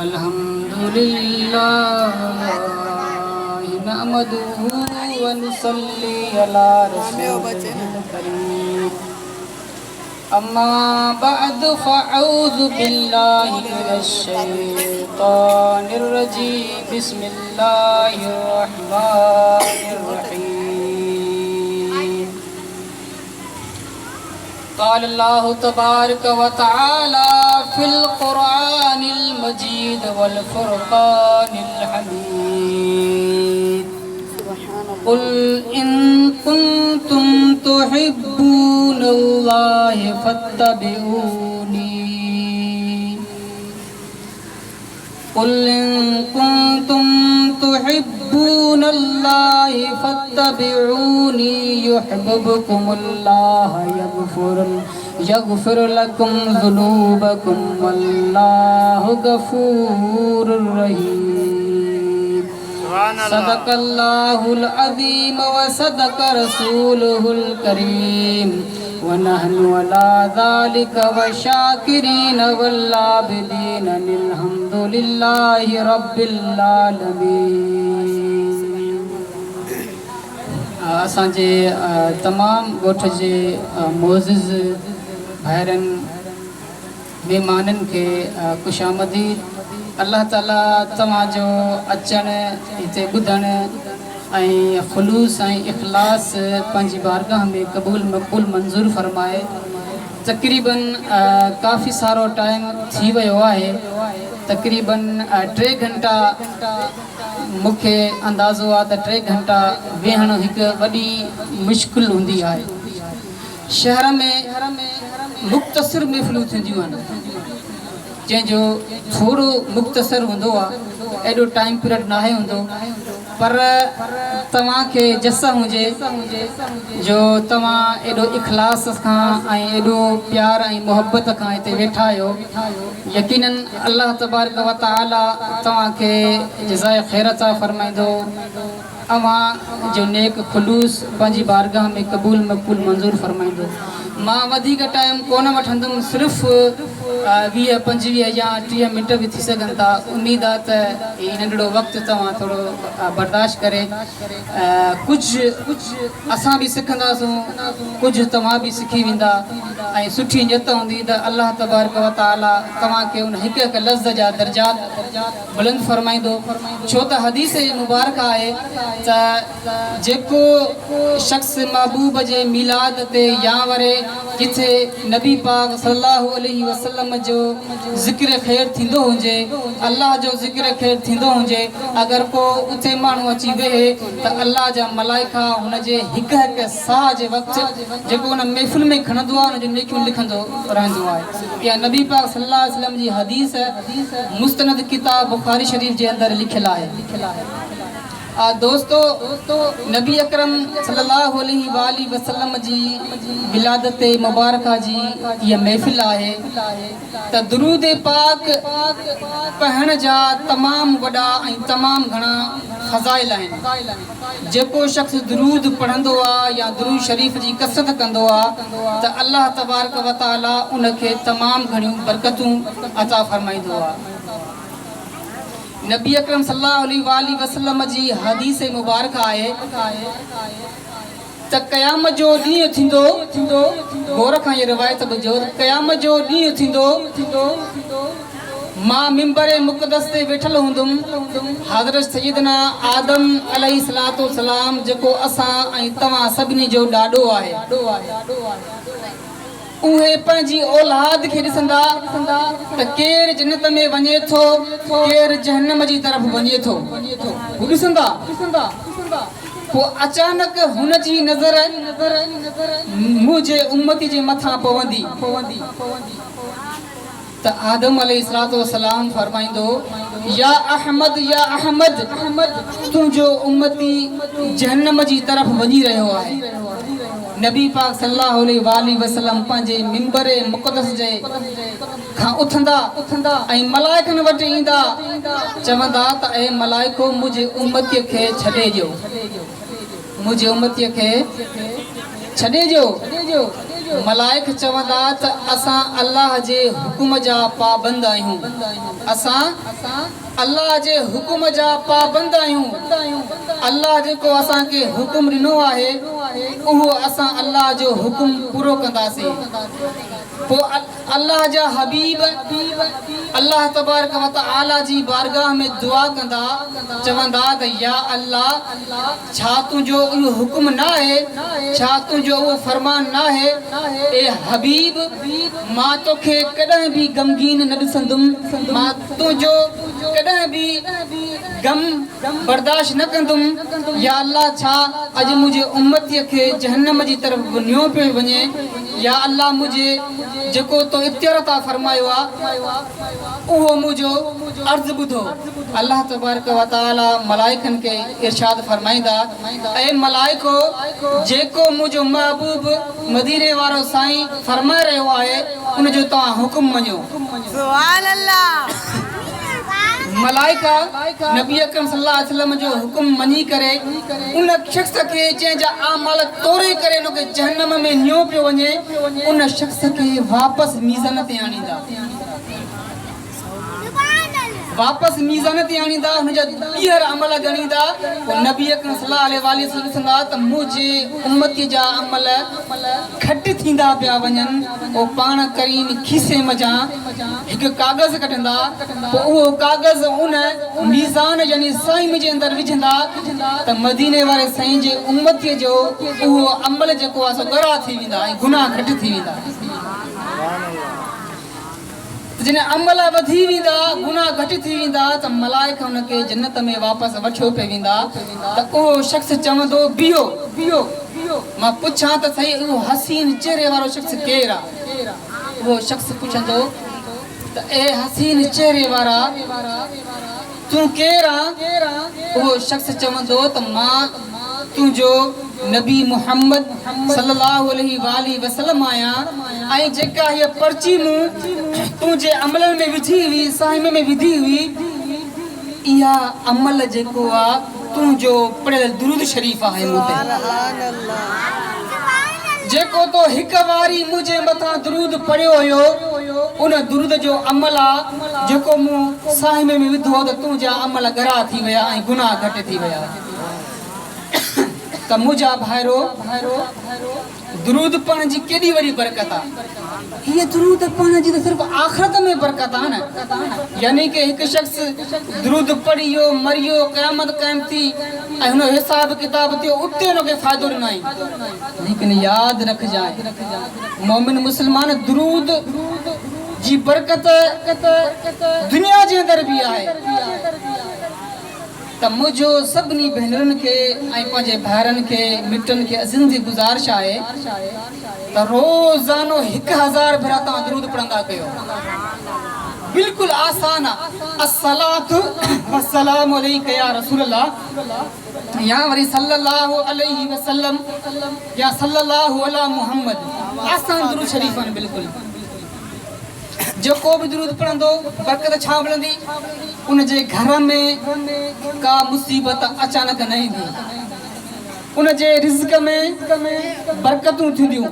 अल्हम्दुलिल्लाह नहमदुहु व नुसल्ली अला रसूलिल करीम। अम्मा बअद फ़अऊज़ु बिल्लाहि मिनश शैतानिर रजीम। बिस्मिल्लाहिर रहमानिर रहीम। क़ाल अल्लाहु तबारक व तआला फ़िल क़ुरआनिल मजीद वल फ़ुरक़ानिल हमीद। क़ुल इन कुन्तुम तुहिब्बूनल्लाह फ़त्तबिऊनी। क़ुल इन कुन्तुम तुहिब्बूनल्लाह फ़त्तबिऊनी युहिब्बुकुमुल्लाह यग़फ़िर लकुम ज़ुनूबकुम वल्लाहु गफ़ूरुर रहीम। सदक़ल्लाहुल अज़ीम व सदक़ रसूलुहुल करीम व नहनु अला ज़ालिका व शाकिरीन वल आबिदीन अल्हम्दुलिल्लाहि रब्बिल आलमीन। असांजे तमाम ॻोठ जे मोअज़िज़ भाइरनि महिमाननि खे ख़ुशामदीद। अल्लाह ताला तव्हांजो अचणु हिते ॿुधणु ऐं ख़ुलूस ऐं इख़लास पंहिंजी बारगाह में क़बूल मक़बूल मंज़ूर फरमाए। तक़रीबन काफ़ी सारो टाइम थी वियो आहे। तक़रीबन 3 घंटा मूंखे अंदाज़ो आहे त 3 घंटा वेहणु हिकु वॾी मुश्किल हूंदी आहे। शहर में मुख़्तसिर महफ़िलूं थींदियूं आहिनि जंहिंजो थोरो मुख़्तसिर हूंदो आहे, एॾो टाइम पीरियड नाहे हूंदो। पर तव्हांखे जस हुजे जो तव्हां एॾो इख़लास खां ऐं एॾो प्यार ऐं मुहबत खां हिते वेठा आहियो। यकीनन अल्लाह तबारक व तआला तव्हांखे जज़ाए ख़ैर अता फ़रमाईंदो। अव्हां जो नेक ख़ुलूस पंहिंजी बारगाह में क़बूल मक़बूल मंज़ूर फ़रमाईंदो। मां वधीक टाइम कोन वठंदुमि, सिर्फ़ु 20-25 या 30 मिंट भी थी सघनि था। उम्मीद आहे त हीउ नंढड़ो वक़्तु तव्हां थोरो बर्दाश्त करे। कुझु असां बि सिखंदासूं, कुझु तव्हां बि सिखी वेंदा ऐं सुठी नियत हूंदी त अल्लाह तबारक व तआला तव्हांखे उन हिकु हिकु लफ़्ज़ जा दर्जात बुलंद फरमाईंदो। छो त हदीस मुबारक आहे त जेको शख़्स महबूब जे मिलाद ते या वरे जिथे नबी पाक सल्लल्लाहु अलैहि वसल्लम जो ज़िक्र ख़ैर थींदो हुजे, अल्लाह जो ज़िक्र ख़ैर थींदो हुजे, अगरि को उते माण्हू अची वेहे त अल्लाह जा मलाइका हुनजे हिकु हिकु साह जे वक़्तु जेको हुन महफ़िल में खणंदो आहे हुनजो नेकियूं लिखंदो रहंदो आहे। इहा नबी पाक सल्लल्लाहु अलैहि वसल्लम जी हदीस मुस्तनद किताब बुखारी शरीफ़ जे अंदरि लिखियलु आहे। दोस्तों, नबी अकरम सल्लल्लाहु अलैहि वसल्लम जी विलादत मुबारक जी ये महफ़िल आहे त दुरूद पाक पढ़ण जा तमाम वॾा ऐं तमाम घणा फ़ज़ाइल आहिनि। जेको शख़्स दुरूद पढ़ंदो आहे या दुरूद शरीफ़ जी कसरत कंदो आहे त अल्लाह तबारक व तआला उनखे तमाम घणियूं बरकतूं अता फरमाईंदो आहे। नबी अकरम सल्लल्लाहु अलैहि वसल्लम जी हदीस मुबारक आहे त क़यामत जो ॾींहुं थींदो, गौर खां ये रिवायत ॿुधो, क़यामत जो ॾींहुं थींदो, मां मिंबर मुक़दस ते वेठल हूंदुमि। हज़रत सैयदना आदम अलैहिस्सलातु वस्सलाम जेको असां ऐं तव्हां सभिनी जो ॾाॾो आहे, उहे पंहिंजी औलाद खे ॾिसंदा त केरु जन्नत में वञे थो, केरु जहन्नम जी तरफ़ वञे थो। हू ॾिसंदा पोइ अचानक हुनजी नज़र मुंहिंजे उम्मती जे मथां पवंदी त आदम अलैहिस्सलातु वस्सलाम फरमाईंदो, या अहमद या अहमद, तुंहिंजो उम्मती जहन्नम जी तरफ़ वञी रहियो आहे। नबी पाक सल्लल्लाहु अलैहि वसल्लम पंहिंजे मिंबर मुक़दस जे खां उथंदा ऐं मलाइकनि वटि ईंदा, चवंदा त ए मलाइको मुंहिंजे उम्मतीअ खे छॾे ॾियो, मुंहिंजे उम्मतीअ खे छॾे ॾियो। मलाइक चवंदा त असां अल्लाह जे हुकुम जा पाबंद आहियूं, असां अल्लाह जे हुकुम जा पाबंद आहियूं। अल्लाह जेको असांखे हुकुम ॾिनो आहे उहो असां अल्लाह जो हुकुम पूरो कंदासीं। पोइ अल्लाह जा हबीब अल्लाह तबारक व तआला जी बारगाह में दुआ कंदा, चवंदा त या अल्लाह, छा तुंहिंजो इहो हुकुम न आहे, छा तुंहिंजो उहो फरमान न आहे, ए हबीब मां तोखे कॾहिं बि गमगीन न ॾिसंदुमि, मां तुंहिंजो कॾहिं बि गम बर्दाश्त न कंदुमि। या अल्लाह, छा अॼु मुंहिंजे उम्मतीअ खे जहन्नम जी तरफ़ नियो पियो वञे, या अल्लाह मुंहिंजे जेको तो इख्तियार ता फरमायो आहे उहो मुंहिंजो अर्ज़ु ॿुधो। अल्लाह तबारक व तआला मलाइकनि खे इरशाद फरमाईंदा, ऐं मलाइको जेको मुंहिंजो महबूब मदीने वारो साईं फरमाए रहियो आहे उनजो तव्हां हुकुम मञो। सुभान अल्लाह। मलाइका नबी अकरम सल्लल्लाहु अलैहि वसल्लम जो हुकुम मञी करे उन शख्स खे जंहिंजा आमाल तोड़े करे उनखे जहन्नम में नियो पियो वञे, उन शख्स खे वापसि मीज़ान ते आणींदा, वापसि मीज़ान ते आणींदा, हुनजा ॿीहर अमल ॻणींदा। पोइ नबी अकरम सल्लल्लाहु अलैहि वसल्लम ॾिसंदा त मुंहिंजे उम्मतीअ जा अमल घटि थींदा पिया वञनि। पोइ पाण करीम खीसे मज़ा हिकु कागज़ कढंदा, पोइ उहो कागज़ उन मीज़ान यानी साईं जे अंदरि विझंदा त मदीने वारे साईं जे उम्मतीअ जो उहो अमल जेको आहे सो ॻरा थी वेंदा ऐं गुनाह घटि थी वेंदा। जिन अमल वधी वेंदा, गुनाह घटि थी वेंदा त मलाइका हुनखे जन्नत में वापसि वठो पे वेंदा। त उहो शख़्स चवंदो, बीहो बीहो, मां पुछां त सही उहो हसीन चेहरे वारो शख़्स केरु आहे? उहो शख़्स पुछंदो त ए हसीन चेहरे वारा तूं केरु आहे? उहो शख़्स चवंदो त मां तुंहिंजो नबी मुहम्मद सल्लल्लाहु अलैहि वसल्लम आहियां, ऐं जेका हीअ पर्ची मूं तुंहिंजे अमलनि में विझी हुई, साहिम में विधी हुई, इहा अमल जेको आहे तुंहिंजो पढ़ियल दुरूद शरीफ़ आहे। मूं ते जेको तो हिकु वारी मुंहिंजे मथां दुरूद पढ़ियो हुयो, उन दुरूद जो अमल आहे जेको मूं साहिम में विधो त तुंहिंजा अमल ॻरा थी विया ऐं गुनाह घटि थी विया। त मुंहिंजा भाइरो, दुरूद पढ़ण जी केॾी वॾी बरकत आहे। हीअ दुरूद पढ़ण जी त सिर्फ़ु आख़िरत में बरकत आहे न, यानी कि हिकु शख़्स दुरूद पढ़ियो मरियो क़यामत क़ाइम थी ऐं हुन हिसाब किताब थियो, उते हुनखे फ़ाइदो ॾिनई। लेकिन यादि रखजांइ मोमिन मुस्लमान, दुरूद जी बरकत दुनिया जे अंदरि बि आहे। त मुंहिंजो सभिनी भेनरुनि खे ऐं पंहिंजे भाइरनि खे मिटनि खे अज़ीज़ जी गुज़ारिश आहे त रोज़ानो 1000 भेरा तव्हां दुरूद पढ़ंदा कयो। बिल्कुलु आसान आहे। अस्सलातु वस्सलामु अलैका या रसूल अल्लाह, या वरी सल्लल्लाहु अलैहि वसल्लम, या सल्लल्लाहु अला मुहम्मद। आसान दुरूद शरीफ़ आहिनि बिल्कुलु। जेको बि दुरूद पढ़ंदो बरकत छा मिलंदी? उनजे घर में का मुसीबत अचानक न ईंदी, उनजे रिज़्क़ में बरकतूं थींदियूं।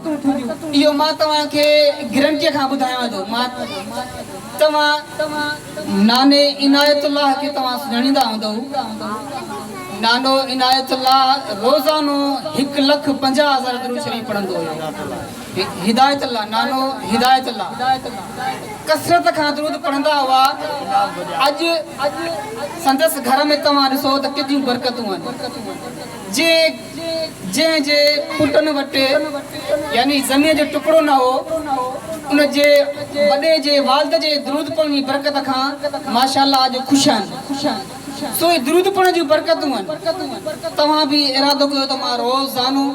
इहो मां तव्हांखे गारंटीअ खां ॿुधायां थो। मां तव्हां नाने इनायतुल्लाह खे तव्हां सुञाणींदा हूंदव। नानो इनायतुल्लाह रोज़ानो 1,50,000 दुरूद शरीफ़ पढ़ंदो हुयो। हिदायतुल्लाह, नानो हिदायतुल्लाह कसरत खां दुरूद पढ़ंदा हुआ। अॼु संदसि घर में तव्हां ॾिसो त केतिरियूं बरकतूं आहिनि। जंहिंजे पुटनि वटि यानी ज़मीन जो टुकड़ो न हो, उनजे वॾे जे वालिद जे दुरूद पढ़ण जी बरकत खां माशाअल्लाह अॼु ख़ुशि आहिनि। सो दुरूद पढ़ण जी बरकतूं आहिनि। तव्हां बि इरादो कयो त मां रोज़ानो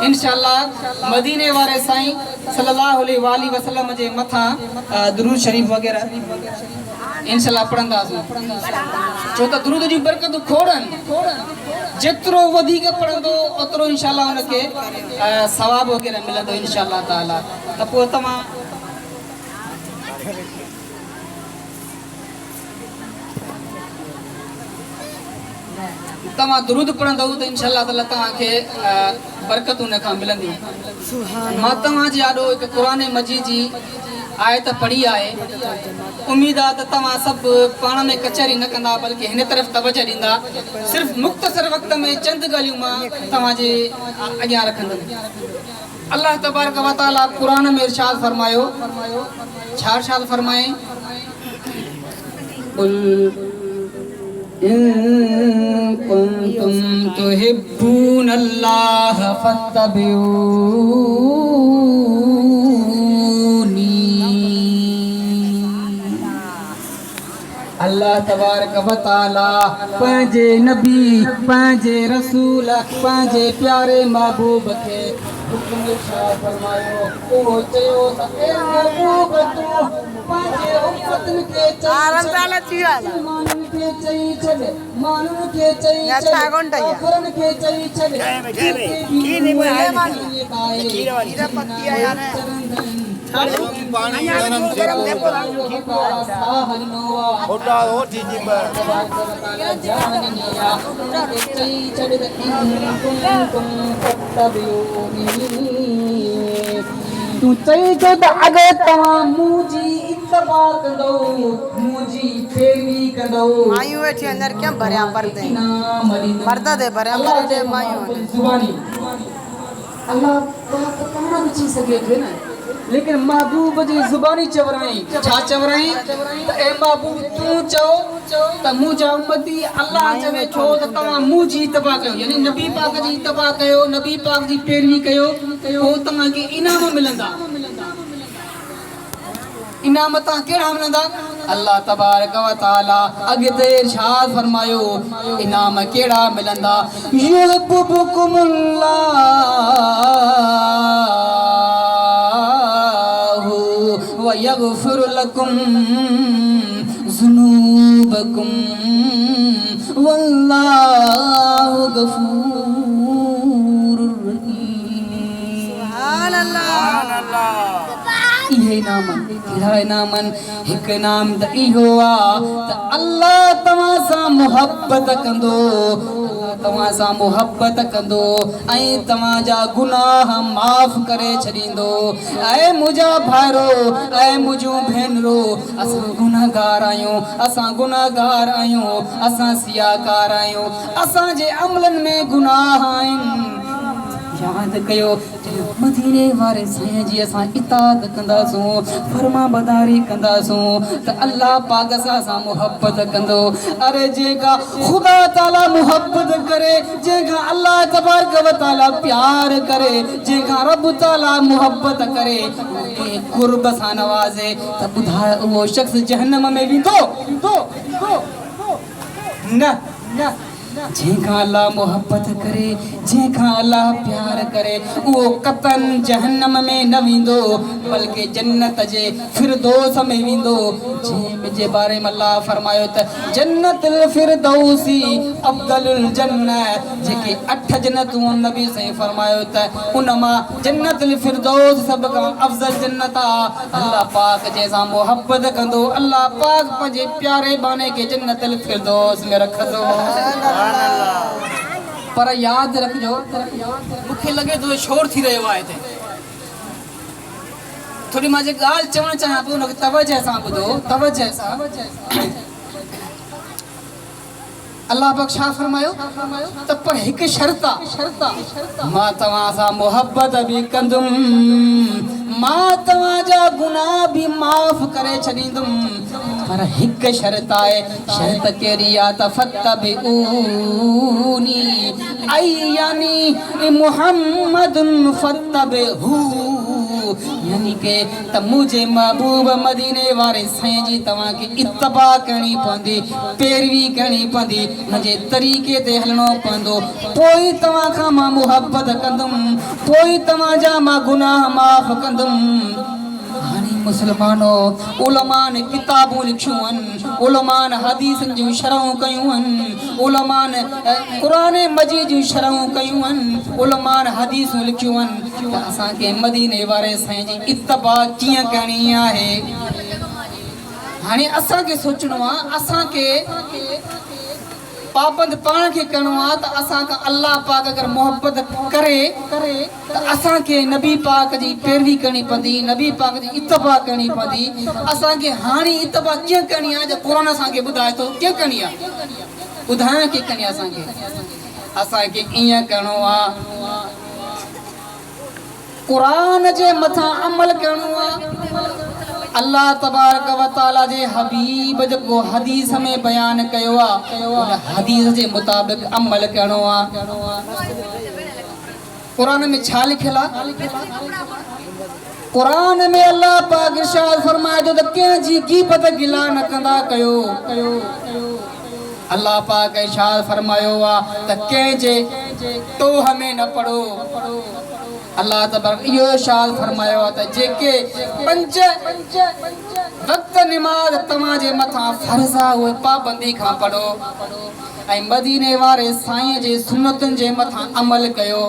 इंशाअल्लाह मदीने वारे साईं सल्लल्लाहु अलैहि वसल्लम जे मथां दुरूद शरीफ़ वग़ैरह इंशाअल्लाह पढ़ंदासीं। छो त दुरूद जी बरकतूं खोड़नि, जेतिरो वधीक पढ़ंदो ओतिरो इंशाअल्लाह हुनखे सवाब वग़ैरह मिलंदो इंशाअल्लाह ताला। त पोइ तव्हां तव्हां दुरूद पढ़ंदव त इंशाअल्लाह ताला तव्हांखे बरकतूं उन खां मिलंदियूं। मां तव्हांजे आॾो हिकु क़ुरान मजीद जी आयत पढ़ी आहे। उम्मीद आहे त तव्हां सभु पाण में कचहरी न कंदा बल्कि हिन तरफ़ तवजह ॾींदा। सिर्फ़ मुख़्तसर वक़्त में चंद ॻाल्हियूं मां तव्हांजे अॻियां रखंदुमि। अल्लाह तबारक व तआला क़ुरान में इरशाद फरमायो, छा इरशाद फरमाए, कुल इन कुंतुम तुहिब्बूनल्लाह फत्तबिऊनी। अल्लाह तबारक व तआला पंहिंजे नबी, पंहिंजे रसूल, पंहिंजे प्यारे महबूब खे हुक्म इरशाद फरमायो। उहो चयो त ए महबूब तूं पंहिंजे उम्मतन खे माण्हुनि खे चई छॾ, माण्हुनि खे चई छॾ, काफ़िरनि खे चई छॾ, तूं चई छो त अगरि तव्हां मुंहिंजी इत्तबा कंदो, मुंहिंजी पैरवी कंदो, मायूं वेठी अंदर क्या भरिया पर्दे पर्दा दे भरिया पर्दे मायूं जुबानी अल्लाह पाक कहाँ बची सके थे न, लेकिन महबूब जी जुबानी चवराई छा चवराई त ए महबूब तूं चओ त मुंहिंजा उम्मती अल्लाह चवे छो त तव्हां मुंहिंजी इत्तबा कयो, यानी नबी पाक जी इत्तबा कयो, नबी पाक जी पैरवी कयो, पोइ तव्हांखे इनाम मिलंदा। इनाम तव्हां कहिड़ा मिलंदा? अल्लाह तबारक व तआला अॻिते इरशाद फरमायो, इनाम कहिड़ा मिलंदा? युहिब्बुकुमुल्लाहु व यग़फिर लकुम ज़ुनूबकुम वल्लाहु गफूरुर रहीम। सुभान अल्लाह। इहे इनामन, कहिड़ा इनामन? हिकु इनाम त इहो आहे त अल्लाह तव्हां सां मुहबत कंदो, तव्हां सां मुहबत कंदो ऐं तव्हांजा गुनाह माफ़ करे छॾींदो। ऐं मुंहिंजा भाइरो, ऐं मुंहिंजूं भेनरूं, असां गुनाहगार आहियूं, असां गुनाहगार आहियूं, असां सियाकार आहियूं, असांजे अमलनि में गुनाह आहिनि। यादि कयो मदीने वारे साईं जी असां इताअत कंदासूं, फर्मा बदारी कंदासूं त अल्लाह पाक सां मुहबत कंदो। अरे जेका ख़ुदा ताला मुहबत करे, जेका अल्लाह तबारक व तआला प्यार करे, जेका रब ताला मुहबत करे, कुर्ब सां नवाज़े त ॿुधाए उहो शख़्स जहन्नम में वेंदो न? जंहिंखां अल्लाह मुहबत करे, जंहिंखां अल्लाह प्यार करे, उहो कतन जहन्नम में न वेंदो बल्कि जन्नत जे फिरदौस में वेंदो। जंहिंजे बारे में अल्लाह फरमायो त जन्नतुल फिरदौसी अफदलुल जन्नत, जेके 8 जन्नतूं नबी साईं फरमायो त उन मां जन्नतुल फिरदौस सभ खां अफज़ल जन्नत आहे। अल्लाह पाक जंहिंसां मुहबत कंदो, अल्लाह पाक पंहिंजे प्यारे बाने खे जन्नतुल फिरदौस में रखंदो। पर यादि रखिजो, मूंखे लॻे थो शोर थी रहियो आहे हिते। थोरी मां जे ॻाल्हि चवणु चाहियां पियो हुनखे तवजह सां ॿुधो, तवजह सां। अल्लाह पाक छा फरमायो त पर हिकु शर्त आहे, मां तव्हां सां मुहबत बि कंदुमि, मां तव्हांजा गुनाह बि माफ़ करे छॾींदुमि, पर हिकु शर्त आहे। शर्त कहिड़ी आहे त फत्तबिऊनी ऐं यानी मुहम्मदुन फत्तबिहू, यानी के त मुंहिंजे महबूब मदीने वारे साईं जी तव्हांखे इत्तबा करणी पवंदी, पैरवी करणी पवंदी, हुनजे तरीक़े ते हलणो पवंदो, पोइ तव्हां खां मां मुहबत कंदुमि, पोइ तव्हांजा मां गुनाह माफ़ कंदुमि। हाणे मुस्लमानो, उलमा ने किताबूं लिखियूं आहिनि, उलमा हदीसनि जूं शरहूं कयूं आहिनि, उलमा क़ुरान मजीद जूं शरहूं कयूं आहिनि, उलमा हदीसूं लिखियूं आहिनि त असांखे मदीने वारे साईं जी इत्तबा कीअं करणी आहे। हाणे असांखे सोचणो आहे, असांखे पाबंद पाण खे करणो आहे त असां खां अल्लाह पाक अगर मोहब्बत करे त असां खे नबी पाक जी पैरवी करणी पवंदी, नबी पाक जी इत्तबा करणी पवंदी। असां खे हाणे इत्तबा कीअं करणी आहे जो क़ुरान असां खे ॿुधाए थो कीअं करणी आहे, ॿुधाइण कीअं करणी आहे। असां खे ईअं करणो आहे क़ुरान जे मथां अमल करणो आहे। अल्लाह तबारक व तआला जे हबीब जो हदीस में बयान कयो आहे, उन हदीस जे मुताबिक अमल करणो आहे। क़ुरान में छा लिखियल आहे? क़ुरान में अल्लाह पाक इरशाद फरमाए थो त कंहिंजी गीबत गिला न कंदा कयो। अल्लाह पाक इरशाद फरमायो आहे त कंहिंजे तोह में न पढ़ो। अल्लाह तबारक इहो इरशाद फरमायो आहे त जेके 5 वक्त नमाज तव्हां जे मथां फर्ज़ आहे उहे पाबंदी खां पढ़ो ऐं मदीने वारे साईं जे सुन्नतुनि जे मथां अमल कयो।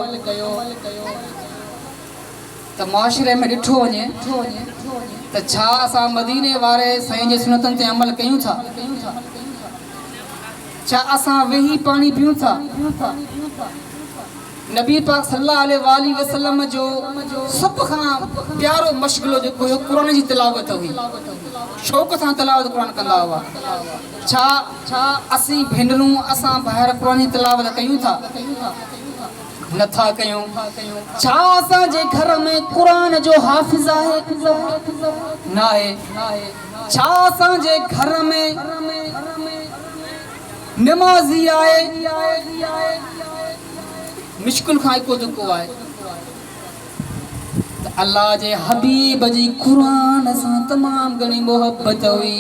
त मुआशरे में ॾिठो वञे त छा असां मदीने वारे साईं जे सुन्नतुनि ते अमल कयूं था? छा असां वेही पाणी पियूं था? नबी पाक सल्लल्लाहु अलैहि वसल्लम जो सब खां प्यारो मशगलो जेको हुयो क़ुरान जी तिलावत हुई, शौक़ सां तिलावत क़ुरान कंदा हुआ। छा असीं भेनरूं असां ॿाहिरि क़ुरान जी तिलावत कयूं था? नथा कयूं। छा असांजे घर में क़ुरान जो हाफ़िज़ आहे? न आहे। छा असांजे घर में नमाज़ी आहे? मुश्किल खां हिकु दुको आहे। त अल्लाह जे हबीब जी क़ुरान सां तमामु घणी मोहब्बत हुई।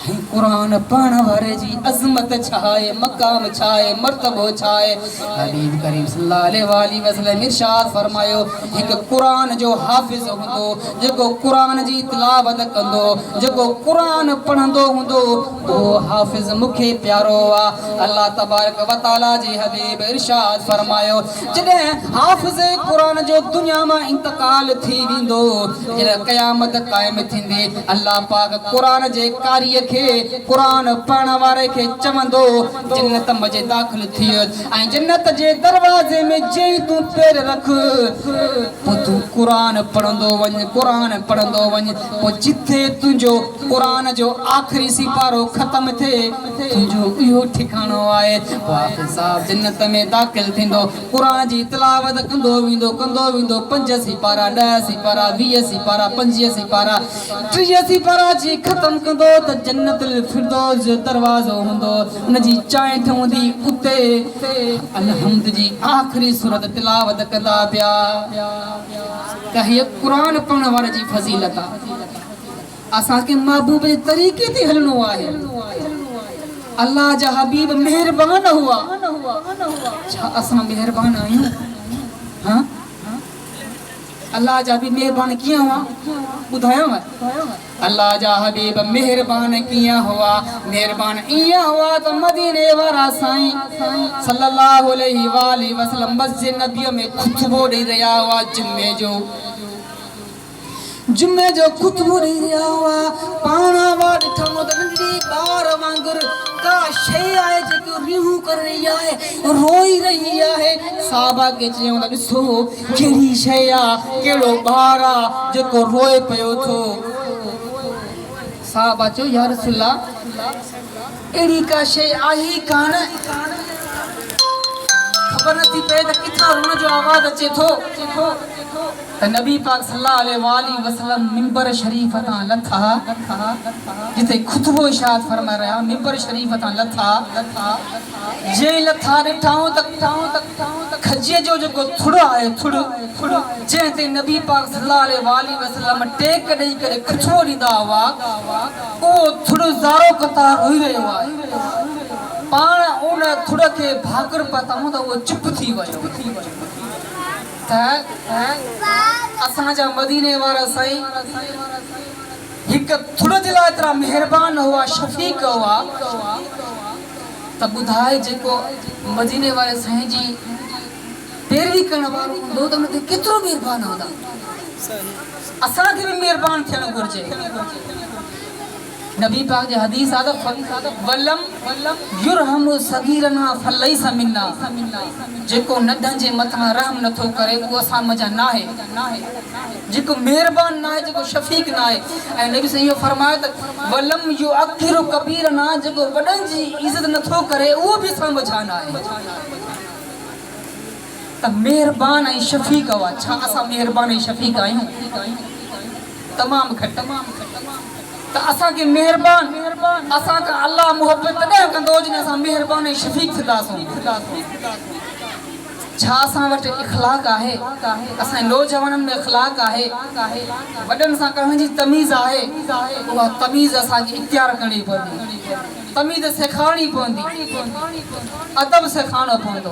क़ुरान पढ़ण वारे जी अज़मत छा आहे, मक़ाम छा आहे, मर्तबो छा आहे। हबीब करीम सल्लल्लाहु अलैहि वसल्लम इरशाद फरमायो हिकु क़ुरान जो हाफ़िज़ हूंदो जेको क़ुरान जी तिलावत कंदो, जेको क़ुरान पढ़ंदो हूंदो, उहो हाफ़िज़ मूंखे प्यारो आहे। अल्लाह तबारक व तआला जी हबीब इरशाद फरमायो जॾहिं हाफ़िज़ क़ुरान जो दुनिया मां इंतकाल थी वेंदो, जॾहिं क़यामत क़ाइम थींदी, अल्लाह पाक क़ुरान जे कारीअ खे क़ुरान पढ़ण वारे खे चवंदो जन्नत में दाख़िल थी ऐं जन्नत जे दरवाज़े में जेई तूं पैर रख पोइ तूं क़ुरान पढ़ंदो वञ, क़ुरान पढ़ंदो वञ। पोइ जिथे तुंहिंजो क़ुरान जो आख़िरी सिपारो ख़तम थिए तुंहिंजो इहो ठिकाणो आहे। पोइ साहब जन्नत में दाख़िल थींदो, क़ुरान जी तिलावत कंदो वेंदो 5 सिपारा 10 सिपारा 20 सिपारा 25 सिपारा 30 सिपारा जी ख़तम कंदो त जन्नतुल फिरदौस जो दरवाज़ो हूंदो, उन जी चांहि हूंदी, उते अलहम्द जी आख़िरी सूरत तिलावत कंदा पिया। त हीअ क़ुरान पढ़ण वारे जी फज़ीलत आहे। असांखे महबूब जे तरीक़े ते हलणो आहे। अल्लाह जा हबीब मेहरबान हुआ। छा असां मेहरबान आहियूं? हाँ, अल्लाह जा हबीब मेहरबान कीअं हुआ ॿुधायो? अल्लाह जा हबीब मेहरबान कीअं हुआ? मेहरबान ईअं हुआ त मदीने वारा साईं सल्लल्लाहु अलैहि वसल्लम मस्जिद नबी में खुतबो ॾेई रहिया हुआ। जुमे जो खुतबो ॾेई रहिया हुआ। पाण हुआ ॾिठो त नंढड़ी ॿार वांगुरु का शइ आहे जेको रिहूं करे रही आहे, रोई रही आहे। साहबा खे चयूं त ॾिसो कहिड़ी शइ आहे, कहिड़ो ॿार आहे जेको रोए पियो थो। साहबा चयो या रसूल अल्लाह अहिड़ी का शइ आहे कान, खबर नथी पए त किथां हुन जो आवाज़ अचे थो। त नबी पाक सल्लल्लाहु अलैहि वसल्लम मिंबर शरीफ तां लथा, जिथे खुतबो इरशाद फरमा रहा, मिंबर शरीफ तां लथा। जे लथा ॾिठाऊं त खजीअ जो जेको थुड़ आहे, थुड़ जंहिंते नबी पाक सल्लल्लाहु अलैहि वसल्लम टेक ॾेई करे खुतबो ॾींदा हुआ, उहो थुड़ ज़ारो कतार रोई रहियो आहे। पाण उन थुड़ खे भाकुर पताऊं त उहो चुप थी वियो। असांजा मदीने वारा साईं हिकु थुड़ जे लाइ एतिरा मेहरबान हुआ, शफ़ीक हुआ। त ॿुधाए जेको मदीने वारे साईं जी पैरवी करण वारो हूंदो त हुन ते केतिरो मेहरबान हूंदा। असांखे बि मेहरबान थियणु घुरिजे। नबी पाक जो हदीस आदा वलम युरहमु सगीरना फलैस मिन्ना, जेको नंढनि जे मथां रहम नथो करे उहो असां मजा ना आहे, जेको मेहरबान ना आहे, जेको शफीक ना आहे। ऐं नबी सही फरमायो त वलम युअखिरु कबीरना, जेको वॾनि जी इज़त नथो करे उहो बि असां मजा ना आहे। त मेहरबान ऐं शफीक हुआ, छा असां मेहरबान ऐं शफीक आहियूं? तमामु घटि। त असांखे मेहरबान असां खां अल्लाह मुहबत तॾहिं कंदो जॾहिं असां मेहरबान ऐं शफीक थींदासूं। छा असां वटि इख़लाक़ आहे? असांजे नौजवाननि में इख़लाक़ आहे? वॾनि सां करण जी तमीज़ आहे? उहा तमीज़ असांखे इख़्तियार करणी पवंदी, तमीज़ सेखारणी पवंदी, अदब सेखारणो पवंदो।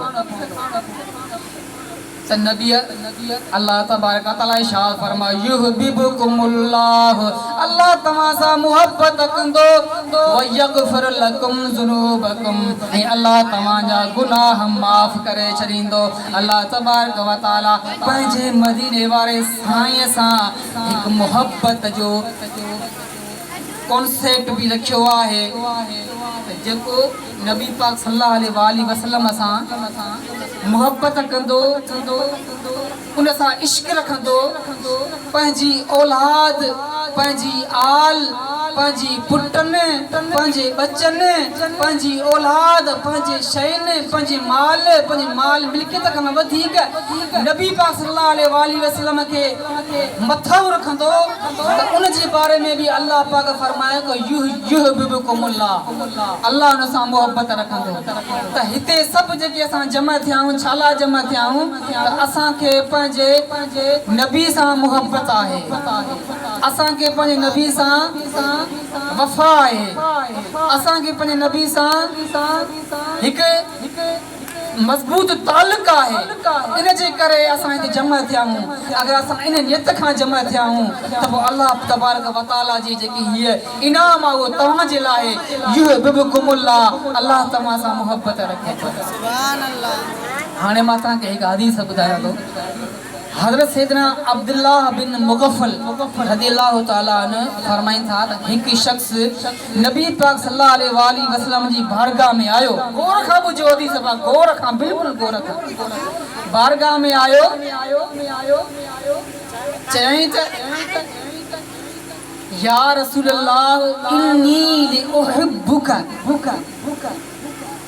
त नबी अल्लाह तबारक तआला इरशाद फरमायो युहब्बुकुमुल्लाह, अल्लाह तव्हां सां मुहब्बत कंदो, व यगफिर लकुम ज़ुनूबकुम, ऐं अल्लाह तव्हांजा गुनाह माफ़ करे छॾींदो। अल्लाह तबारक व तआला पंहिंजे मदीने वारे साईं सां हिकु मुहब्बत जो कॉन्सेप्ट बि रखियो आहे, जेको नबी पाक सल्लल्लाहु अलैहि वसल्लम सां मुहब्बत कंदो, उन सां इश्क रखंदो, पंहिंजी औलाद, पंहिंजी आल, पंहिंजी पुटनि, पंहिंजे बचनि, पंहिंजी औलाद, पंहिंजे शयुनि, पंहिंजे माल मिल्कियत खां वधीक नबी पाक सल्लल्लाहु अलैहि वसल्लम खे मथां रखंदो। त उन जे बारे में बि अल्लाह पाक फरमायो कि युहब्बुकुमुल्लाह, अल्लाह उन सां मुहबत रखंदो। त हिते सभु जेके असां जमा थिया आहियूं, छाला जमा थिया आहियूं, त असांखे पंहिंजे नबी सां मुहबत आहे, असांखे पंहिंजे नबी सां वफ़ा आहे, असांखे पंहिंजे नबी सां हिकु मज़बूत तालुक़ आहे। इन जे करे असां हिते जमा थिया आहियूं। अगरि असां इन नियत खां जमा थिया आहियूं त पोइ अल्लाह तबारक व तआला जी जेकी हीअ इनाम आहे उहो तव्हांजे लाइ युहब्बुकुमुल्लाह, अल्लाह तव्हां सां मुहबत रखे। सुभान अल्लाह। हाणे मां तव्हांखे हिकु हदीस ॿुधायां थो। हज़रत सैयदना अब्दुल्लाह बिन मुग़फ़ल रज़ियल्लाहु तआला अन्हु फरमाइनि था त हिकु शख़्स नबी पाक सल्लल्लाहु अलैहि वसल्लम जी बारगाह में आयो। गौर खां ॿुधो हदीस, गौर खां, बिल्कुलु गौर खां। बारगाह में आयो, चयईं त या रसूल अल्लाह इन्नी लिउहिब्बुका,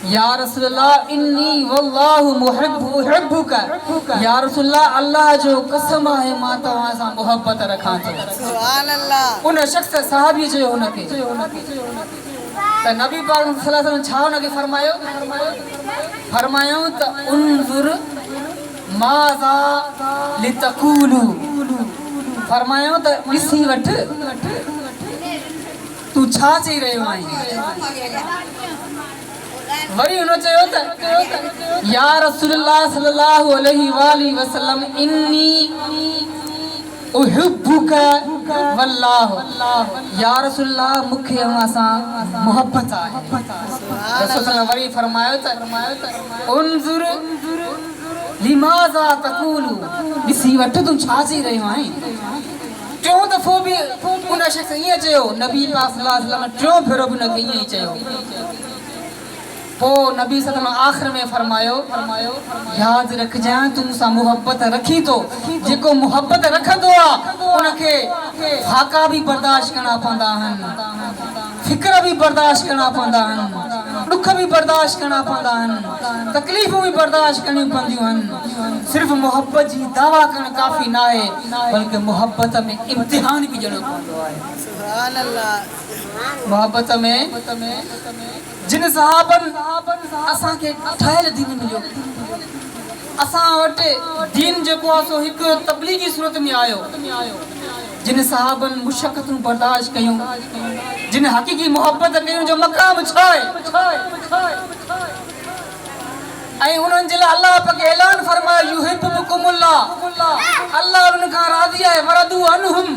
या रसूल अल्लाह इन्नी वल्लाहु मुहिब्बुका, या रसूल अल्लाह अल्लाह जो कसम आहे मां तव्हां सां मुहबत रखां थो। सुभान अल्लाह। उन शख़्स सहाबी चयो हुनखे, त नबी पाक सल्लल्लाहु अलैहि वसल्लम छा हुनखे फरमायो त उन्ज़ुर माज़ा लितक़ूलु, फरमायो त ॾिसी वठ तूं छा चई रहियो आहीं। वरी हुन चयो त या रसूलल्लाह सल्लल्लाहु अलैहि वसल्लम इन्नी उहिब्बुका वल्लाह, या रसूलल्लाह मूंखे अव्हां सां मुहबत आहे। रसूल वरी फरमायो त उन्ज़ुर लिमाज़ा तक़ूलु, ॾिसी वठ तूं छा चई रहियो आहीं। टियों दफ़ो बि उन शख़्स ईअं चयो, नबी पाक सल्लल्लाहु अलैहि वसल्लम टियों भेरो बि उनखे ईअं ई चयो। पोइ नबी सल्लल्लाहु आख़िर में फरमायो यादि रखजांइ तूं सां मुहबत रखी थो, जेको मुहबत रखंदो आहे उनखे फाका बि बर्दाश्त करणा पवंदा आहिनि, फिक्र बि बर्दाश्त करणा पवंदा आहिनि, दुख बि बर्दाश्त करणा पवंदा आहिनि, तकलीफ़ूं बि बर्दाश्त करणियूं पवंदियूं आहिनि। सिर्फ़ु मुहबत जी दावा करणु काफ़ी न आहे, बल्कि मुहबत में इम्तिहान बि ॾियणो पवंदो आहे। सुभान अल्लाह। मुहबत में जिन सहाबनि असांखे ठहियल दीन मिलियो, असां वटि दीन जेको आहे सो हिकु तबलीगी सूरत में आयो। जिन सहाबनि मुशक़तूं बर्दाश्त कयूं, जिन हक़ीक़ी मुहबत कयूं, जो मक़ाम छा आहे, ऐं उन्हनि जे लाइ अल्लाह पाक ऐलान फरमायो युहिब्बुकुमुल्लाह, अल्लाह उन्हनि खां राज़ी आहे। वरदू अन्हुम,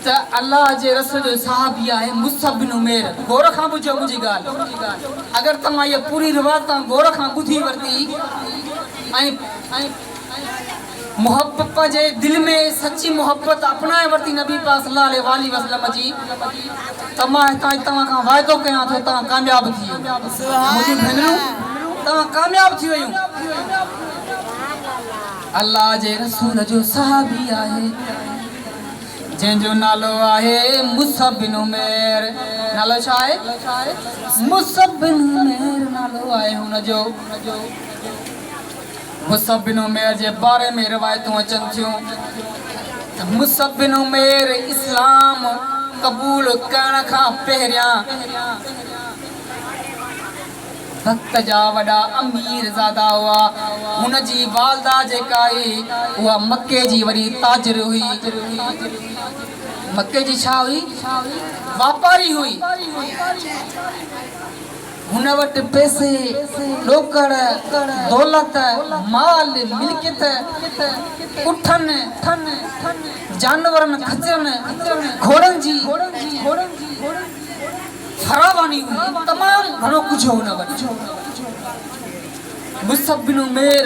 त अल्लाह जे रसूल जो सहाबी आहे मुसअब बिन उमैर। गौर खां ॿुधो मुंहिंजी ॻाल्हि, अगरि तव्हां इहा पूरी रिवायत तव्हां गौर खां ॿुधी वरिती ऐं मोहब्बत पंहिंजे दिल में सच्ची मोहब्बत अपनाए वरिती नबी पाक सल्लल्लाहु अलैहि वसल्लम जी त मां हितां तव्हां खां वाइदो कयां थो तव्हां कामयाब थी वियो मुंहिंजी भेनरूं तव्हां कामयाब थी वियूं अल्लाह जे रसूल जो सहाबी आहे जंहिंजो नालो आहे मुसअब बिन उमैर नालो छा आहे मुसअब बिन उमैर नालो आहे हुनजो मुसअब बिन उमैर जे बारे में रिवायतूं अचनि थियूं त मुसअब बिन उमैर इस्लाम क़बूल करण खां पहिरियां भक्त जा वॾा अमीर ज़ादा हुआ हुनजी वालदा जेका आई उहा मके जी वॾी ताजिर हुई मके जी छा हुई वापारी हुई हुन वटि पैसे ॾोकड़ दौलत माल मिल्कियत उठनि जानवरनि खचरनि घोड़नि जी फरावानी हुई तमामु घणो कुझु हुन वटि मुसअब बिन उमैर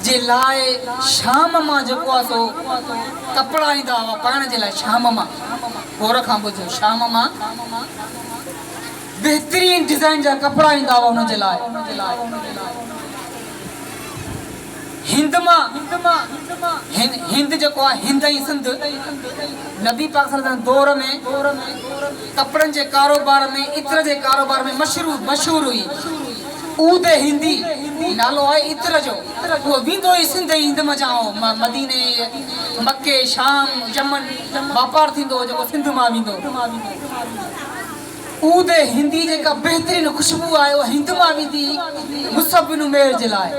जे लाइ शाम मां जेको आहे सो कपिड़ा ईंदा हुआ पाइण जे लाइ शाम मां गोर खां ॿुधो शाम मां बेहतरीन डिज़ाइन जा कपिड़ा ईंदा हुआ हुन जे लाइ हिंद मां हिंद जेको आहे हिंद ऐं सिंध नबी पाक सल्लल्लाहु अलैहि दौर में कपिड़नि जे कारोबार में इत्र जे कारोबार में मशहूर हुई ऊद हिंदी नालो आहे इत्र जो उहो वेंदो ई सिंध ऐं हिंद में जाओ मदीने मके शाम यमन वापार थींदो हो जेको सिंध मां वेंदो ऊद हिंदी जेका बेहतरीन खुशबू आहे उहा हिंद मां वेंदी मुसअब बिन उमैर जे लाइ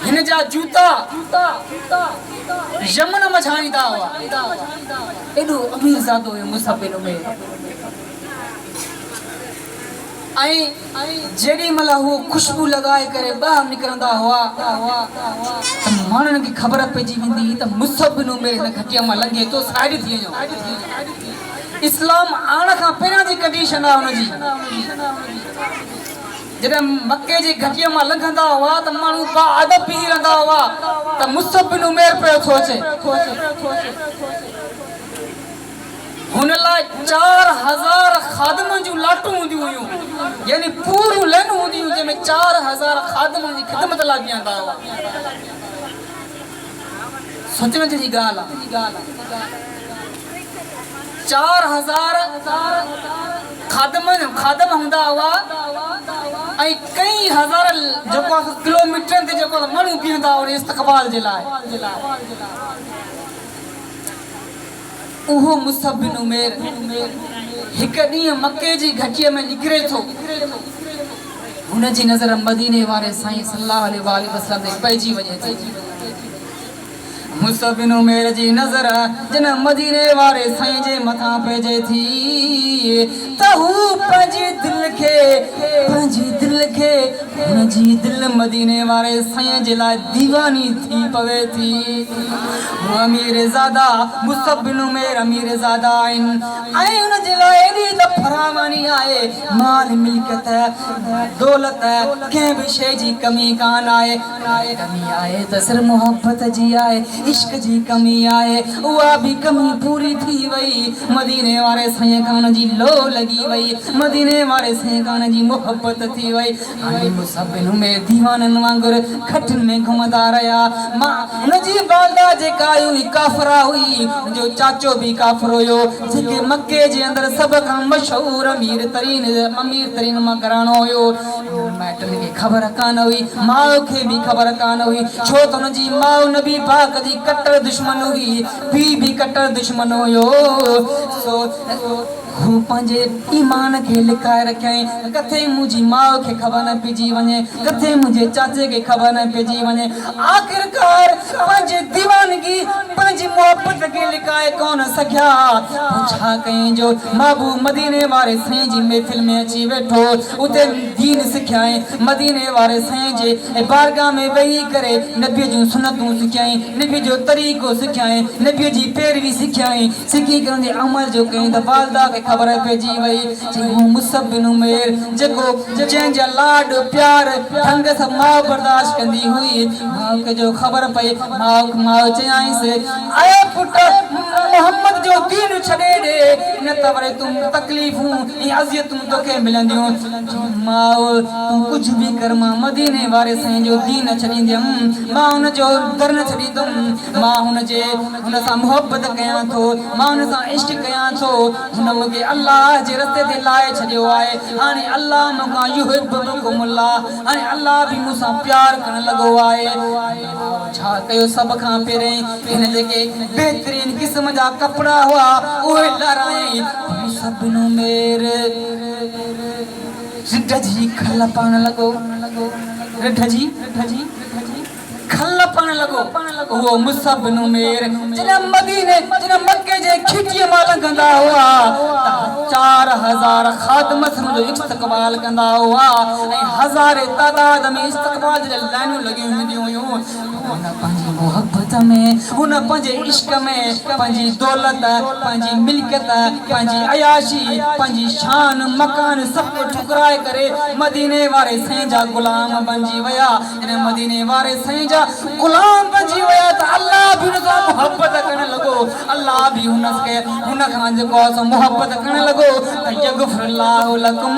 हिन जा जूता यमन मां ईंदा हुआ एॾो अमीर ज़ादो हुयो मुसअब बिन उमैर ऐं जेॾी महिल हू खुशबू लॻाए करे ॿाहिरि निकिरंदा हुआ त माण्हुनि खे ख़बर पइजी वेंदी त मुसअब बिन उमैर हिन घटिया मां लंघे थो साइड थी वञो इस्लाम आण खां पहिरियां जी कंडीशन आहे हुनजी जॾहिं मके जी घटिया मां लंघंदा हुआ त माण्हू बाअदब बीही रहंदा हुआ त मुसअब बिन उमैर पियो थो अचे हुन लाइ 4000 खादमनि जूं लाटूं हूंदियूं हुयूं यानी पूरियूं लाइनूं हूंदियूं जंहिंमें 4000 खादमनि जी ख़िदमत लाइ बीहंदा हुआ सोचण जहिड़ी ॻाल्हि आहे 4000 खादम हूंदा हुआ ऐं कई हज़ार जेको किलोमीटरनि ते जेको माण्हू बीहंदा हुआ इस्तक़बाल जे लाइ उहो मुसअब बिन उमैर हिकु ॾींहुं मके जी घटीअ में निकिरे थो हुन जी नज़र मदीने वारे साईं सल्लल्लाहु अलैहि वसल्लम ते पइजी वञे थी मुसअब बिन उमैर जी नज़र जिन मदीने वारे साईं जे मथां पइजे थी त हू पंहिंजे दिल खे हुनजी दिल मदीने वारे साईं जे लाइ दीवानी थी पवे थी हू अमीर ज़ादा मुसअब बिन उमैर अमीर ज़ादा आहिनि ऐं हुन जे लाइ एॾी त फरावानी आहे माल मिल्कियत दौलत कंहिं बि शइ जी कमी कान आहे कमी आहे त सिर्फ़ु मोहब्बत जी आहे इश्क जी कमी आहे उहा बि कमी पूरी थी वई मदीने वारे साईं खान जी लो लॻी वई मदीने वारे साईं खान जी मोहब्बत थी वई हाणे मुसअब बिन उमैर दीवाननि वांगुरु खटिन में घुमंदा रहिया मां हुनजी वालदा जेका हुई काफ़िरा हुई जो चाचो बि काफ़िर हुयो जेके मके जे अंदरि सभ खां मशहूर अमीर तरीन मां घराणो हुयो माइटनि खे ख़बर कान हुई माउ खे बि ख़बर कान हुई छो त हुनजी माउ नबी पाक जी कट्टर दुश्मन हुई पीउ बि कट्टर दुश्मन हुयो सो हू पंहिंजे ईमान खे लिकाए रखियईं किथे मुंहिंजी माउ खे ख़बर न पइजी वञे किथे मुंहिंजे चाचे खे ख़बर न पइजी वञे आख़िरकार पंहिंजी दीवानगी पंहिंजी मोहब्बत के लिकाए कौन सघिया पुछा कहीं जो महबूब मदीने वारे साईं जी महफिल में अची वेठो उते दीन सिखाए मदीने वारे साईं जे बारगाह में वेही करे नबी जूं सुन्नतूं सिखाई नबी जो तरीक़ो सिखाए नबी जी पैरवी सिखाई सिखी करे अमल जो कहीं त वालदा के खबर पइजी वई जे मुसब बिन उमैर जेको जंहिंजा लाड प्यार ढंग सां माउ बर्दाश्त कंदी हुई माउ के जो खबर पई माउ चयाईंसि आए पुट मोहम्मद जो दीन छॾे ॾे न त वरी तुम तकलीफ़ूं ऐं अज़ियतूं तोखे मिलंदियूं माउ तूं कुझु बि कर मां मदीने वारे साईं जो दीन छॾींदमि मां हुन जो दर न छॾींदुमि मां हुन सां मुहबत कयां थो मां हुन सां इश्क कयां थो हुन मूंखे अल्लाह जे रस्ते ते लाहे छॾियो आहे हाणे अल्लाह मूंखां युहिब्बुकुमुल्लाह हाणे अल्लाह बि मूंसां प्यार करणु लॻो आहे छा कयो सभ खां पहिरीं हिन जेके बहितरीन क़िस्म जा कपिड़ा हुआ उहे लाराई सभिनी मेर ढजी खल पाण लॻो ढजी खल पाण लॻो वो मुसब बिन उमैर जॾहिं मदीने जॾहिं मक्के जे खिटीअ मां लंघंदा हुआ 4000 ख़ादम जो इस्तक़बाल कंदा हुआ ऐं हज़ारे तादाद में इस्तक़बाल जे लाइनूं लॻियूं हूंदियूं हुयूं हुन पंहिंजी मोहब्बत में हुन पंहिंजे इश्क में पंहिंजी दौलत पंहिंजी मिल्कियत पंहिंजी अयाशी पंहिंजी शान मकान सभु ठुकराए करे मदीने वारे साईं जा गुलाम बणिजी विया इन मदीने वारे साईं जा गुलाम बणिजी विया त अल्लाह भी हुन सां मोहब्बत करण लॻो अल्लाह भी हुन खां जेको आहे मोहब्बत करण लॻो त यगफिरुल्लाहु लकुम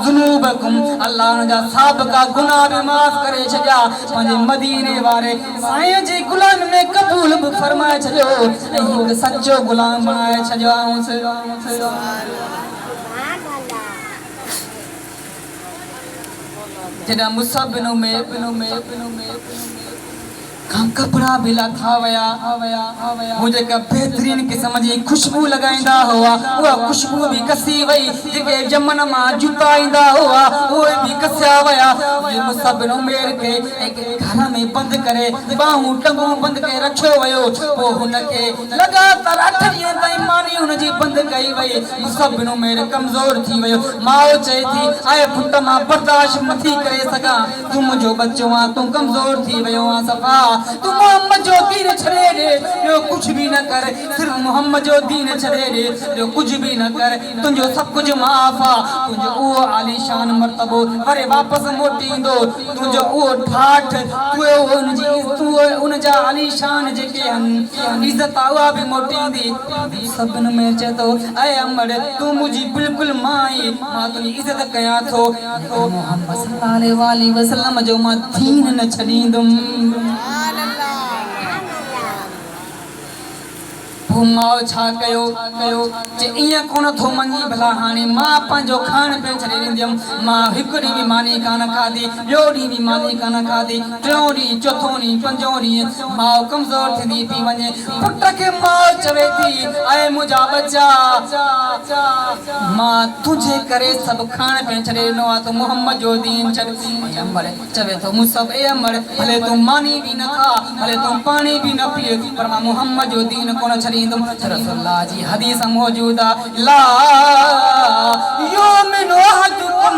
ज़ुनूबकुम अल्लाह हुन जा साबिक़ा गुनाह बि माफ़ करे छॾिया पंहिंजे मदीने वारे साईं जे गुलाम में क़बूल बि फरमाए छॾियो ऐं हिकु सचो गुलाम बणाए छॾियो जॾहिं मुसब बिन उमैर कपड़ा भी लाथा वया वो जेका बेहतरीन किस्म जी खुशबू लगाईंदा हुआ उहा खुशबू भी कसी वई जेके जमन मां जूता ईंदा हुआ उहे भी कसिया वया मुसब बिन उमैर के घर में बंद करे बाहूं टंगूं बंद करे रखियो वयो पोइ हुनखे लगातार 8 ॾींहं ताईं मानी हुनजी बंद कई वई मुसब बिन उमैर कमज़ोर थी वयो माउ चए थी आए पुट मां बर्दाश्त नथी करे सघां तूं मुंहिंजो बच्चो आ तूं कमज़ोर थी वयो आ सफ़ा तू मोहम्मद जो दीन छड़े दे जो कुछ भी न कर सिर्फ मोहम्मद जो दीन छड़े दे जो कुछ भी न कर तुझो सब कुछ माफ आ तुझो वो आलीशान मर्तबो वरे वापस मोटींदो तुझो वो ठाठ तू उन जा आलीशान जेके हन इज्जत आवा भी मोटींदी सबन में चतो ऐ अमर तू मुझी बिल्कुल माई मां तुझी इज्जत कया थो मोहम्मद सल्लल्लाहु अलैहि वसल्लम जो मां दीन न छडींदुम माउ छा कयो जे इएं कोन थो मञी भला हाणे मां पंहिंजो खाइण पीअण छॾे ॾींदमि मां हिकु ॾींहुं बि मानी कान खाधी ॿियो ॾींहुं बि मानी कान खाधी टियों ॾींहुं चोथों ॾींहुं पंजों ॾींहुं माउ कमज़ोर थींदी थी वञे पुट खे माउ चवे थी ऐं मुंहिंजा बच्चा मां तुंहिंजे करे सभु खाइण पीअण छॾे ॾिनो आहे तूं मोहम्मद जो दीन छॾ अमर चवे थो मुसब ए अमर भले तूं मानी बि न खा भले तूं पाणी बि न पीए पर मां मोहम्मद जो दीन कोन छॾींदुमि रसूलुल्लाह जी हदीस मौजूद आहे ला युमिनु अहदुकुम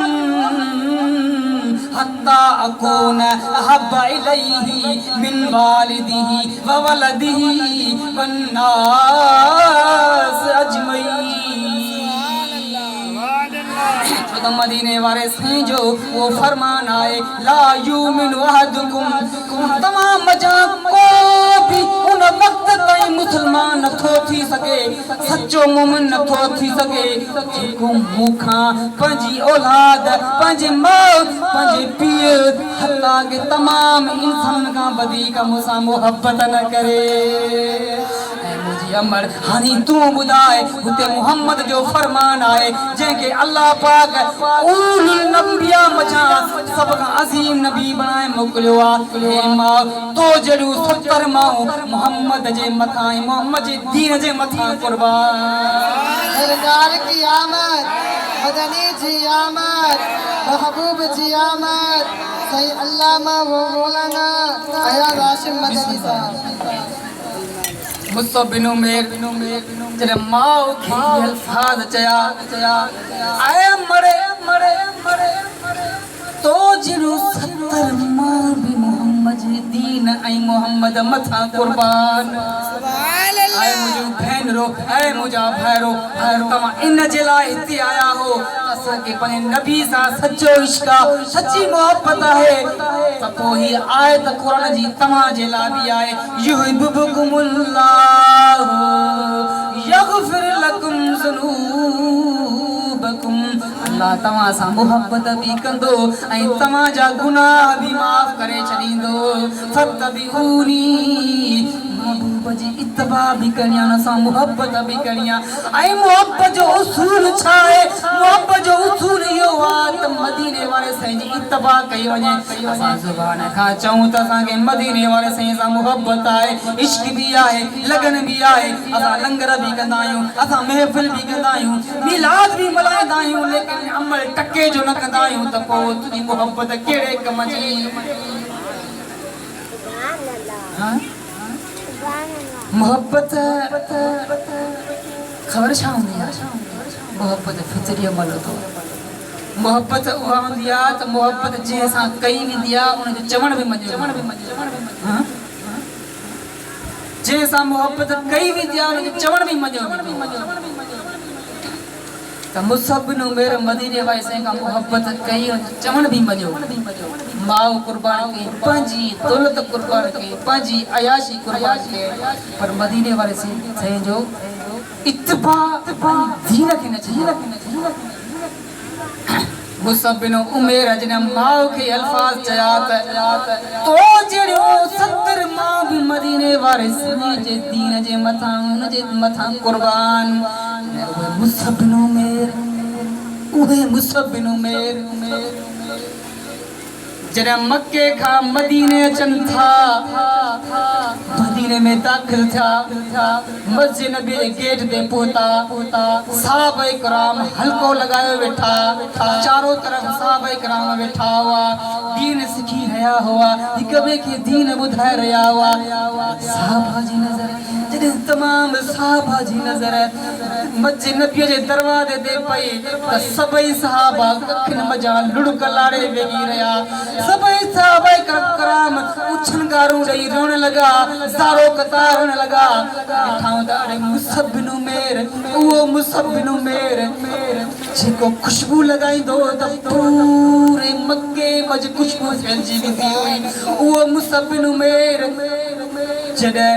हत्ता अकून अहब्ब इलैहि मिन वालिदिही व वलदिही वन नास अजमईन मदीने वारे साईं जो वो फरमान आए ला युमिनु अहदुकुम तमाम मजा को भी उन वक्त ताईं मुसलमान नथो थी सके सच्चो मोमिन नथो थी सके जेको मूंखां पंहिंजी औलाद पंहिंजे माउ पंहिंजे पीउ हत्ता के तमाम इंसान खां वधीक मूंसां मोहब्बत न करे अमर हानी तू बुधाए हुते मोहम्मद जो फरमान आए जेके अल्लाह पाक उलुल नबिया मचा सब का अजीम नबी बनाए मोकलियो आ हे मां तो जड़ू 70 मां मोहम्मद जे मथा मोहम्मद जे दीन जे मथा कुर्बान सरकार की आमद मदनी जी आमद महबूब जी आमद सही अल्लामा वो मौलाना अयाज हाशिम मदनी साहब मुसअब बिन उमैर जॾहिं माउ खे अल्फाज़ चया आए मरे मरे मरे तो जहिड़ो 70 मां बि मोहम्मद जे दीन ऐं मोहम्मद मथां कुर्बान आए मुंहिंजो भेनरो ऐं मुंहिंजा भाइरो तव्हां इन जे लाइ हिते आया हो असांखे पंहिंजे नबी सां सचो इश्क आहे सची मोहब्बत आहे त पोइ ही आयत क़ुरान जी तव्हां जे लाइ बि आहे युहिब्बुकुमुल्लाहु यग़फिर लकुम ज़ुनूबकुम अल्लाह तव्हां सां मोहब्बत बि कंदो ऐं तव्हां जा गुनाह बि माफ़ करे छॾींदो फत्तबिऊनी महबूब जी इत्तबा भी करणी आहे, उन सां मोहब्बत भी करणी आहे। ऐं मोहब्बत जो उसूल छा आहे? मोहब्बत जो उसूल इहो आहे त मदीने वारे साईं जी इत्तबा कई वञे। असां ज़ुबान खां चऊं त असांखे मदीने वारे साईं सां मोहब्बत आहे, इश्क भी आहे, लगन भी आहे। असां लंगर भी कंदा आहियूं, असां महफ़िल भी कंदा आहियूं, मिलाद भी मल्हाईंदा आहियूं, लेकिन अमल टके जो न कंदा आहियूं त पोइ तुंहिंजी मोहब्बत कहिड़े कम जी? मोहब्बत ख़बर छा हूंदी आहे? मोहब्बत फितरी अमल अथव। मोहब्बत उहा हूंदी आहे त मोहब्बत जंहिं सां कई वेंदी आहे उनजो चवण बि मज़ो, जंहिं सां मोहब्बत कई वेंदी आहे उनजो चवण बि मज़ो। त मुसअब बिन उमैर मदीने वारे साईं खां मोहब्बत कई, चवण बि मज़ो। माउ कुर्बान कई, पंहिंजी दौलत कुर्बान कई, पंहिंजी अयाशी कुर्बान कई, पर मदीने वारे साईं जो इत्तिबा दीन खे न छॾी। मुसअब बिन उमैर जॾहिं माउ खे अल्फाज़ चया त तो जहिड़ो 70 माउ बि मदीने वारे साईं जे दीन जे मथां हुनजे मथां कुर्बान। मुसअब बिन उमैर, उहे मुसअब बिन उमैर जॾहिं मके खां मदीने अचनि था, मदीने में दाख़िल थिया, मस्जिद नबी जे गेट ते पहुता, सहाबा इकराम हल्को लॻायो वेठा, चारों तरफ़ सहाबा इकराम वेठा हुआ, दीन सिखी रहिया हुआ, हिक ॿिए खे दीन ॿुधाए रहिया हुआ। सहाबा जी नज़र जॾहिं तमामु सहाबा जी नज़र मस्जिद नबी जे दरवाज़े ते पई त सभई सहाबा अखियुनि मज़ा लुड़क लाड़े वेही रहिया। सभई सहाबा इकराम उछंगारूं ॾेई रोअण लॻा, ज़ारो कतारण लॻा। ॾिठां त अरे मुसअब बिन उमैर, उहो मुसअब बिन उमैर जेको खुशबू लॻाईंदो त पूरे मके मज खुशबू फैलिजी वेंदी हुई। उहो मुसअब बिन उमैर जॾहिं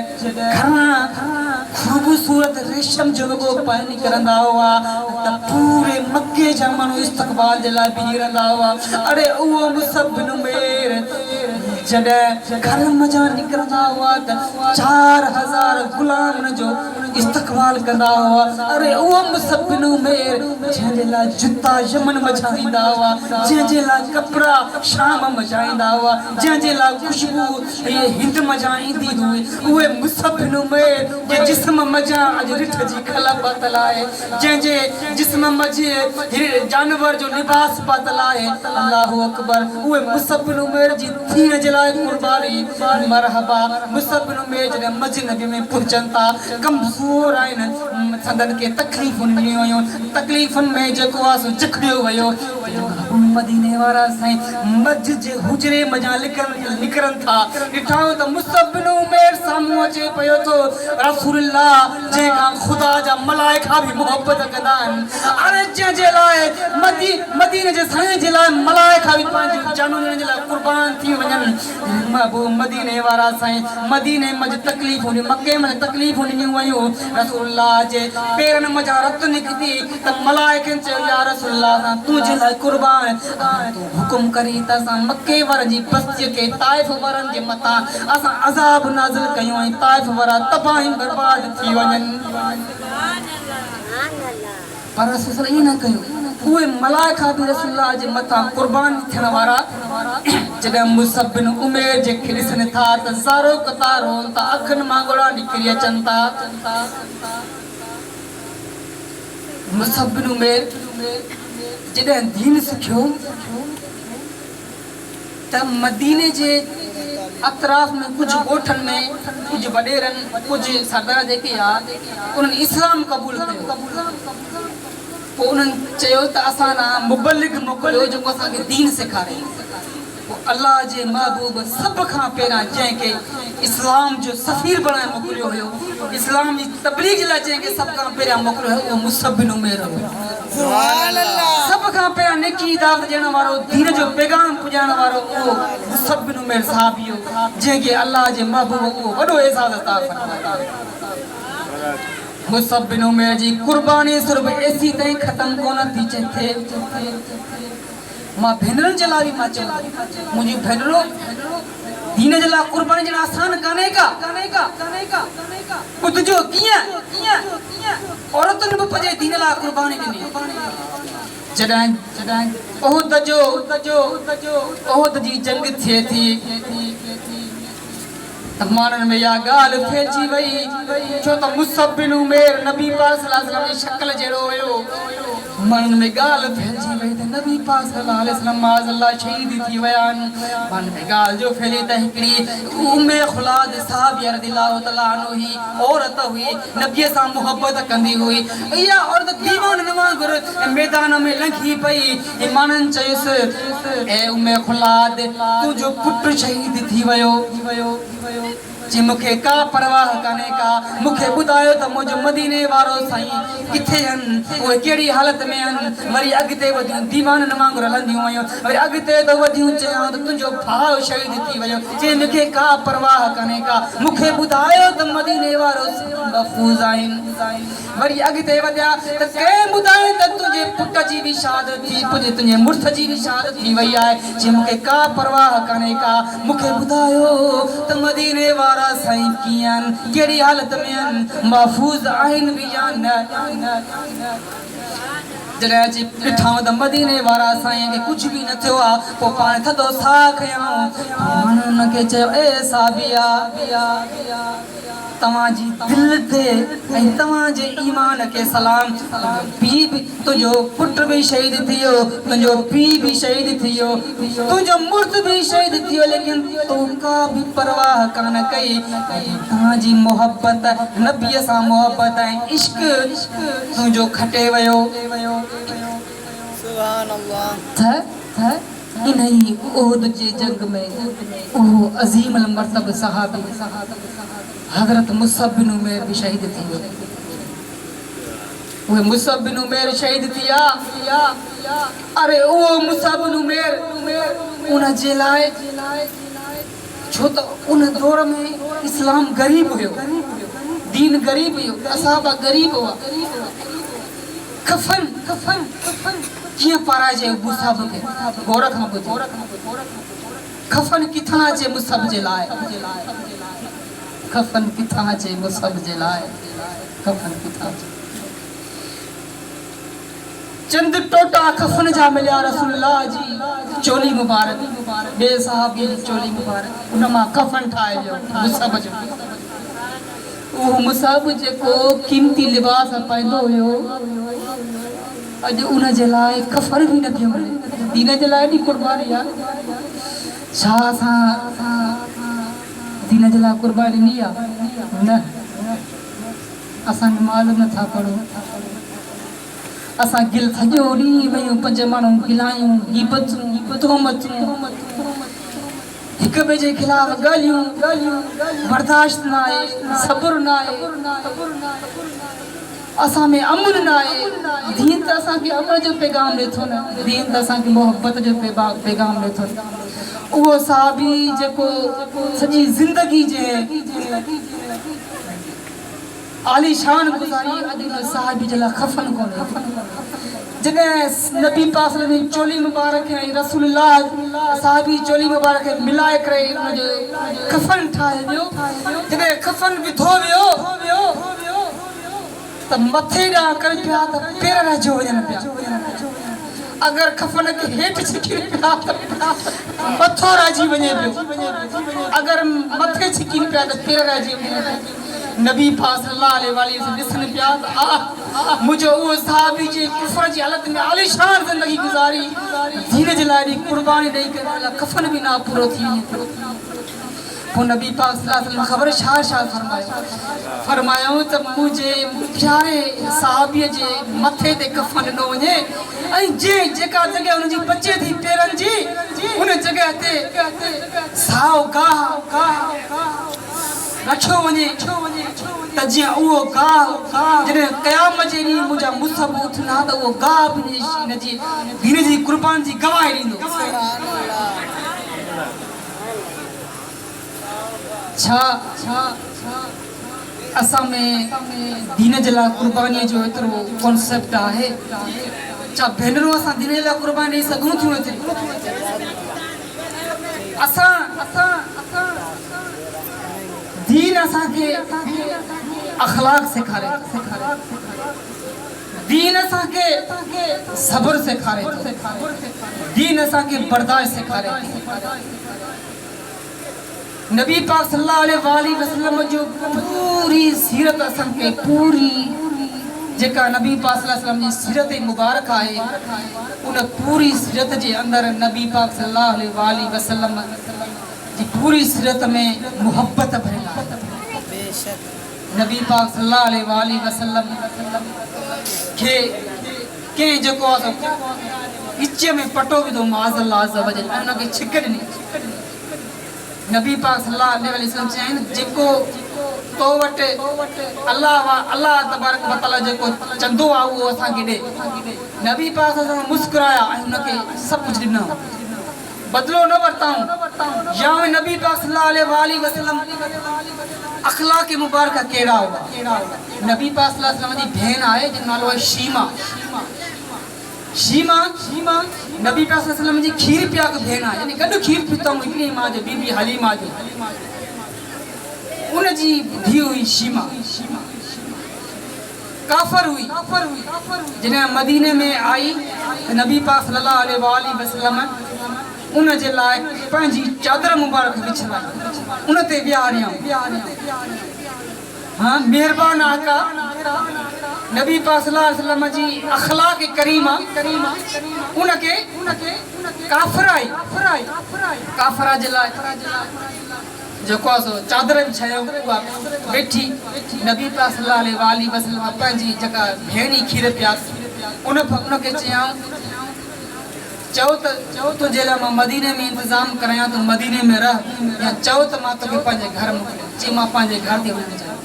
घरां ख़ूबसूरत रेशम जो वॻो पाए निकिरंदा हुआ त पूरे मके जा माण्हू इस्तक़बाल जे लाइ बीही रहंदा हुआ। अरे उहो मुसअब बिन उमैर जॾहिं घर मज़ा निकिरंदा हुआ त 4000 ग़ुलामनि जो इस्तक़बाल कंदा हुआ। अरे उहो मुसअब बिन उमैर जंहिंजे लाइ जूता यमन मचाईंदा हुआ, जंहिंजे लाइ कपिड़ा शाम मचाईंदा हुआ, जंहिंजे लाइ खुशबू हिंद मचाईंदी हुई। उहे मुसअब बिन उमैर जे जिस्म मज़ा अॼु रिठ जी खल पातल आहे, जंहिंजे जिस्म मज़े जानवर जो लिबास पातल आहे। अल्लाहु अकबर। उहे मुसअब बिन उमैर जी दीन जे लाइ कुर्बानी। मरहबा। मुसअब बिन उमैर जॾहिं मस्जिद नबी में पहुचनि था, कमज़ोर आहिनि, संदन खे तकलीफ़ुनि मिलियूं हुयूं, तकलीफ़ुनि में जेको आहे सो जखड़ियो वियो। मदीने वारा साईं मस्जिद जे हुजरे मज़ा निकिरनि था, ॾिठो त मुसअब बिन उमैर साम्हूं अचे पियो थो रसूलुल्लाह जंहिंखां ख़ुदा जा मलाइका बि मोहब्बत कंदा आहिनि। अरे जंहिंजे लाइ मदीने जे साईं जे लाइ मलाइका बि पंहिंजूं जानूं जे लाइ कुर्बान थी वञनि। महबूब मदीने वारा साईं मदीने में तकलीफ़ूं, मके में तकलीफ़ूं ॾिनियूं वयूं। रसूलुल्लाह जे पेरनि मज़ा रत निकिती त मलाइकनि चयो या रसूलुल्लाह तुंहिंजे लाइ कुर्बान, तूं हुकुम करी त असां मके वारनि जी बस्तीअ खे ताइफ़ वारनि जे मथां असां अज़ाब नाज़िल कयूं ऐं ताइफ़ वारा तबाही बर्बाद थी वञनि। पर रसूल ईअं न कयो। उहे मलाइका बि रसूलुल्लाह जे मथां कुर्बान थियण वारा जॾहिं मुसअब बिन उमैर जे खे ॾिसनि था त ज़ारो कतार रोअनि था, अखियुनि मां ॻोड़ा निकिरी अचनि था। मुसअब बिन उमैर जॾहिं दीन सिखियो त मदीने जे अतराफ़ में कुछ ॻोठनि में कुछ वॾेरनि कुछ सरदार जेके आहे उन्हनि इस्लाम क़बूल कयो। पोइ उन्हनि चयो त असां ना मुबलिग मोकिलियो जेको असांखे दीन सेखारे। पोइ अल्लाह जे महबूब सभ खां पहिरां जंहिंखे इस्लाम जो सफ़ीर बणाए मोकिलियो हुयो, इस्लाम जी तबलीग लाइ जंहिंखे सभ खां पहिरां मोकिलियो हुयो, उहो मुसअब बिन उमैर हुयो। सभ खां पहिरां नेकी दावत ॾियण वारो, दीन जो पैगाम पुॼाइण वारो उहो मुसअब बिन उमैर साहबी हो, जंहिंखे अल्लाह जे महबूब उहो वॾो एज़ाज़ अता फरमायो। मुसअब बिन उमैर जी कुर्बानी सिर्फ़ एसी ताईं ख़त्म कोन थी थिए। मां भेनरुनि जे लाइ बि मां चवां, मुंहिंजी भेनरूं दीन जे लाइ कुर्बानी ॾियणु आसान कान्हे का। ॿुधिजो कीअं औरतुनि बि पंहिंजे दीन लाइ कुर्बानी ॾिनी। जॾहिं उहद जी जंग थिए थी त माण्हुनि में इहा ॻाल्हि फैलिजी वई, छो त मुसअब बिन उमैर नबी पाक सल्लल्लाहु अलैहि वसल्लम जी शक्ल जहिड़ो हुयो। माण्हुनि में ॻाल्हि फैलिजी वई त नबी पाक सल्लल्लाहु अलैहि वसल्लम माज़अल्लाह शहीद थी विया आहिनि। माण्हुनि में ॻाल्हि जो फैली त हिकिड़ी उम्मे खुलाद साहिबा रज़ियल्लाहु तआला अन्हा औरत हुई, नबीअ सां मुहबत कंदी हुई। इहा औरत दीवान वांगुरु मैदान में लंघी पई। माण्हुनि चयुसि, ए उम्मे खुलाद, तुंहिंजो पुटु शहीद थी वियो। जी मूंखे का परवाह कान्हे का, मूंखे ॿुधायो त मुंहिंजो मदीने वारो साईं किथे आहिनि, उहे कहिड़ी हालत में आहिनि। वरी अॻिते वधियूं दीवाननि वांगुरु हलंदियूं वयूं। वरी अॻिते त वधियूं चयूं त तुंहिंजो भाउ शहीद थी वियो। चई मूंखे का परवाह कान्हे का, मूंखे ॿुधायो त मदीने वारो महफूज़ आहिनि। वरी अॻिते वधिया त कंहिं ॿुधायो त तुंहिंजे पुट जी बि शहादत थी, तुंहिंजे मुड़ुस जी बि शहादत थी वई आहे। चई मूंखे का परवाह कान्हे का, मूंखे ॿुधायो त मदीने वारा साईं कीअं आहिनि, कहिड़ी हालत में आहिनि, महफूज़ आहिनि बि या न। जॾहिं अची ॾिठऊं त मदीने वारा साईं खे कुझु बि न थियो आहे, पोइ पाण थधो साह खयऊं। माण्हुनि खे चयो, ए साबिया, तव्हांजी दिलि ते ऐं तव्हांजे ईमान खे सलाम। पीउ बि, तुंहिंजो पुटु बि शहीद थी वियो, तुंहिंजो पीउ बि शहीद थी वियो, तुंहिंजो मुड़ुस बि शहीद थी वियो, लेकिन तूं का बि परवाह कान कई। तव्हांजी मोहबत, नबीअ सां मोहबत ऐं इश्क तुंहिंजो खटे वियो। इन्ही उहद जे जंग में उहो अज़ीम मर्तब सहाबी हज़रत मुसअब बिन उमैर भी शहीद थी वियो। उहे मुसअब बिन उमैर शहीद थिया। अरे उहो मुसअब बिन उमैर उन जे लाइ, छो त उन दौर में इस्लाम गरीब हुयो, दीन गरीब हुयो, असहाबा गरीब हुआ। कफन कीअं पाराइजे मुसअब खे, गौर खां ॿुधो। कफन किथां अचे मुसअब जे लाइ, कफन किथां अचे मुसअब जे लाइ, कफन किथां अचे। चंद टोटा कफन जा मिलिया रसूलुल्लाह जी चोली मुबारक, ॿिए साहबी जी चोली मुबारक, उन मां कफन ठाहे वियो मुसअब जो। उहो मुसअब जेको कीमती लिबास पाईंदो हुयो, अॼु उन जे लाइ कफन बि न पियो मिले। दीन जे लाइ बि कुर्बानी आहे। छा असां दीन जे लाइ कुर्बानी ॾिनी आहे? न, असां नमाज़ नथा पढ़ूं, असां गिल सॼो ॾींहुं वयूं, पंज माण्हू गिलायूं, गीबतूं, तोहमतूं, हिक ॿिए जे खिलाफ़ ॻाल्हियूं, बर्दाश्त न आहे, सब्र न आहे, असां में अमन न आहे। दीन त असांखे अमन जो पैगाम ॾिए थो न, दीन त असांखे मोहब्बत जो पैगाम ॾिए थो। उहो साहबी जेको सॼी ज़िंदगी जे आलीशान गुज़ारी, अॼु उन साहबी जे लाइ खफन कोन्हे। जॾहिं नबी पाक सल्लल्लाहु अलैहि वसल्लम चोली मुबारक ऐं रसूलुल्लाह साहबी चोली मुबारक खे मिलाए करे उनजो कफन ठाहे वियो। जॾहिं कफन विधो वियो त मथे ॾांहुं कनि पिया त पेर रहिजी वञनि पिया। अगर कफन के हेठ छिकी मथो राजी वञे पियो, अगर मथे छिकी पिया त पेर राजी वञे। नबी पाक सल्लल्लाहु अलैहि वसल्लम ॾिसनि पिया त मुंहिंजो उहो साहबी जे कुफर जी हालत में आलिशान ज़िंदगी गुज़ारी दीन जे लाइ कुर्बानी ॾेई करे कफन बि ना पूरो थी वञे। पोइ नबी पाक सल्लल्लाहु अलैहि वसल्लम ख़बर छा फरमायो त मुंहिंजे प्यारे साहबीअ जे मथे ते कफन ॾिनो वञे ऐं जेका जॻह हुनजी बचे थी पेरनि जी उन जॻह ते साओ गाह रखियो वञे त जीअं उहो गाह जॾहिं क़यामत जे ॾींहुं मुंहिंजा मुसहब उथंदा त उहो गाह बि हिनजी दीन जी कुर्बानी जी गवाही ॾींदो। छा असां में दीन जे लाइ कुर्बानीअ जो एतिरो कॉन्सेप्ट आहे? छा भेनरूं असां दीन जे लाइ कुर्बानी ॾेई सघूं थियूं? असां दीन असांखे अखलाक सेखारे थो, दीन असांखे सब्र सेखारे थो, दीन असांखे बर्दाश्त सेखारे थो। नबी पाक सल्लल्लाहु अलैहि वसल्लम जो पूरी सीरत असांखे पूरी जेका नबी पाक सल्लल्लाहु अलैहि वसल्लम जी सीरत मुबारक आहे उन पूरी सीरत जे अंदरि नबी पाक सल्लल्लाहु अलैहि वसल्लम जी पूरी सीरत में मुहब्बत भरियल आहे। नबी पाक सल्लल्लाहु अलैहि वसल्लम खे कंहिं जेको आहे इच्चे में पटो विधो माज़अल्लाह अज़्ज़ व जल उनखे छिक ॾिनी। नबी पाक सल्लल्लाहु अलैहि वसल्लम चयनि जेको तो वटि अल्लाह तबारक व तआला जेको चंदो आहे उहो असांखे ॾे। नबी पाक सल्लल्लाहु अलैहि वसल्लम मुस्कुराया ऐं उनखे सभु कुझु ॾिनो, बदिलो न वरिताऊं। या नबी पाक सल्लल्लाहु अलैहि वसल्लम अखलाक मुबारक कहिड़ा हुआ? नबी पाक सल्लल्लाहु अलैहि वसल्लम जी भेण आहे जंहिंजो नालो आहे शीमा नबी पाक सल्लल्लाहु अलैहि वसल्लम जी खीर पिया भेण आहे, यानी गॾु खीर पीतऊं हिकिड़ी मां जो बीबी हलीमा जो उन जी धीउ हुई शीमा। काफर हुई जॾहिं मदीने में आई नबी पाक सल्लल्लाहु अलैहि वसल्लम उन जे लाइ पंहिंजी चादर मुबारक विछाई उन ते विहारियऊं। हाँ मेहरबान आका नबी पाक सल्लल्लाहु अलैहि वसल्लम जी अखलाक करीमा उनके काफरा जे लाइ जेको आहे चादर विछायो वेठी नबी पाक सल्लल्लाहु अलैहि वसल्लम पंहिंजी जेका भेणी खीर पियासि उनखे चयो त तुंहिंजे लाइ मां मदीने में इंतज़ाम करायां तो मदीने में रह, या चयो त मां तोखे पंहिंजे घर मोकिलियां। चई मां पंहिंजे घर थी वञणु चाहियां।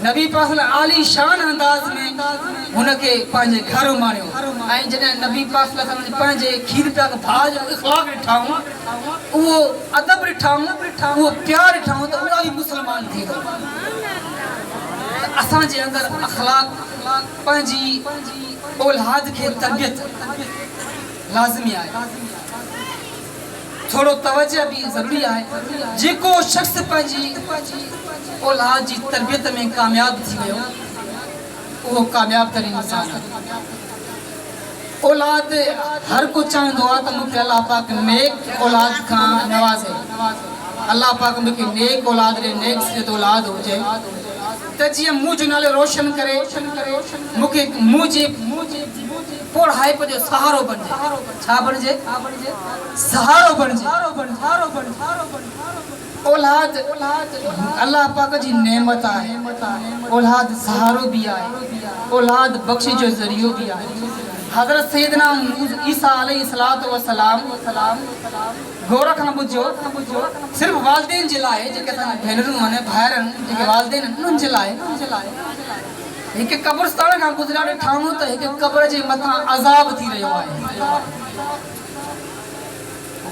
नबी पाक आली शान अंदाज़ में हुनखे पंहिंजे घर माणियो ऐं जॾहिं नबी पाक पंहिंजे खीर पिया भाउ जो इख़लाक़ ॾिठाऊं उहो अदब ॾिठाऊं उहो प्यार ॾिठाऊं त उहा बि मुस्लमान थी वियो। असांजे अंदरि अख़लाक़ पंहिंजी औलाद खे तरबियत लाज़मी आहे, थोड़ो तवज्जो भी ज़रूरी आहे। जेको शख्स पंहिंजी औलाद जी तरबियत में कामयाब थी वियो उहो कामयाब तरीन इंसान आहे। औलाद हर को चाहींदो आहे त मूंखे अल्लाह पाक नेक औलाद खां नवाज़े, अल्लाह पाक मूंखे नेक औलाद ॾे, नेक सिरत औलाद हुजे त जीअं मुंहिंजो नालो रोशन करे मूंखे मुंहिंजे पढ़ाई जो सहारो बणिजे। छा बणिजे? सहारो बणिजे। औलाद अल्लाह पाक जी नेमत आहे, औलाद सहारो भी आहे, औलाद बख्शिश जो ज़रियो भी आहे। हज़रत सैयदना ईसा अलैहिस्सलातु वस्सलाम गौर खां ॿुधो सिर्फ़ वालिदैन जे लाइ जेके असां भेनरूं आहिनि भाइर आहिनि जेके वालिदैन आहिनि उन्हनि जे लाइ हिकु कब्रस्तान खां गुज़रिया ॾिठाऊं त हिकु कब्र जे मथां अज़ाब थी रहियो आहे।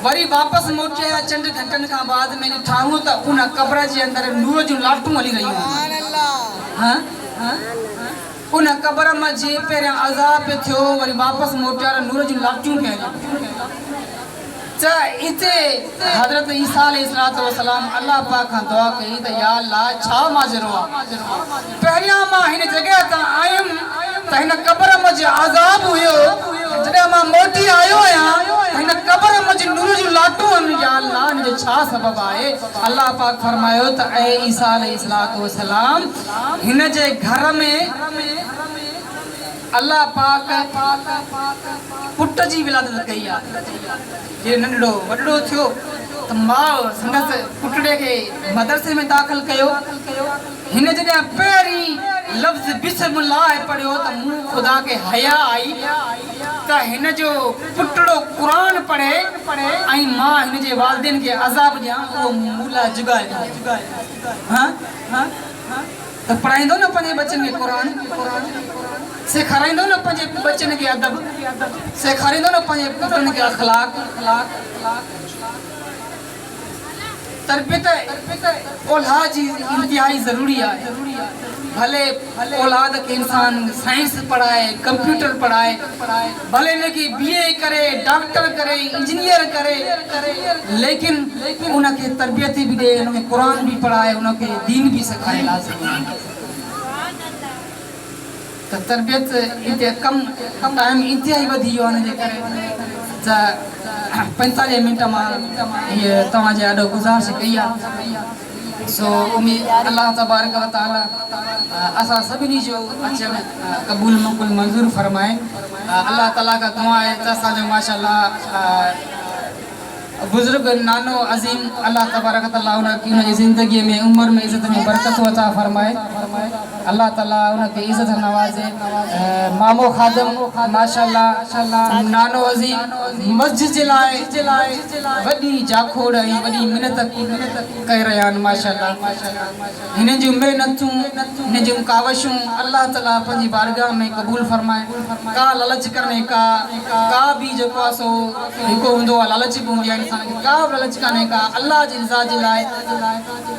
वरी वापसि मोटे या चंड घंटनि खां बाद में ॾिठाऊं त उन कब्र जे अंदरि नूर जूं लाटूं हली रहियूं आहिनि। उन कब्र में जे पहिरियां अज़ाब पियो थियो वरी वापसि मोटिया नूर जूं लाटूं पिया त हिते हज़रत ईसा अलैहिस्सलातु वस्सलाम अल्लाह पाक खां दुआ कई त या अल्लाह छा माजरो आहे, पहिरियां मां हिन जॻह तां आयुमि त हिन कब्र में जे अज़ाब हुयो जॾहिं मां मोटी आयो आहियां हिन कब्र मज नूर जो लाटू या अल्लाह ने जो छा सबब आए अल्लाह पाक फरमायो त ए ईसा अलैहिस्सलातु वसलाम हिन जे घर में अल्लाह पाक पुट जी विलादत कई आ जे नंढड़ो वॾड़ो थियो त मां संदसि पुटड़े के मदरसे में दाख़िल कयो हिन जॾहिं पहिरीं लफ़्ज़ बिस्मिल्लाह पढ़ियो त मूं खुदा के हया आई त हिन जो पुटड़ो क़ुरान पढ़े ऐं मां हिन जे वालिदैन खे अज़ाब ॾियां उहो मूला जुगाए हाँ त पढ़ाईंदो न पंहिंजे बच्चन खे क़ुरान सेखारींदो न पंहिंजे बच्चन खे अदब सेखारींदो न पंहिंजे पुटनि खे अखलाक तरबियत औलाद जी इंतहाई ज़रूरी है भले औलाद के इंसान साइंस पढ़ाए कंप्यूटर पढ़ाए भले इनकी BA करे डॉक्टर करे इंजीनियर करे लेकिन उनके तरबियत भी दे उनके कुरान भी पढ़ाए उनके दीन भी सिखाए लाज़िमी है तो तरबियत इते कम टाइम इंतहाई वधी वियो आहे करे 45 मिनट मां ये तव्हांजे ॾाढो गुज़ारिश कई आहे सो उम्मीद अल्लाह तबारक व तआला असां सभिनी जो अचण क़बूल मक़बूल मंज़ूर फरमाए अल्लाह ताला का दुआ है त असांजो माशाअल्लाह बुजुर्ग नानो अज़ीम अल्लाह तबारक ताला उनकी ज़िंदगी में उम्र में इज़्ज़त में बरकत अता फरमाए अल्लाह ताला उनके इज़्ज़त नवाजे मामो खादम माशाअल्लाह नानो अज़ीम मस्जिद जे लाइ वॾी जाखोड़ ऐं वॾी मिनत करे रहिया आहिनि माशाअल्लाह हिन जूं महिनतूं हिन जूं कावशूं अल्लाह ताला पंहिंजी बारगाह में क़बूल फरमाए का लालच करने का भी जेको आहे सो हिकु हूंदो आहे लालच बि हूंदी आहे इंसान खे का बि लालच कान्हे का अल्लाह जी रज़ा जे लाइ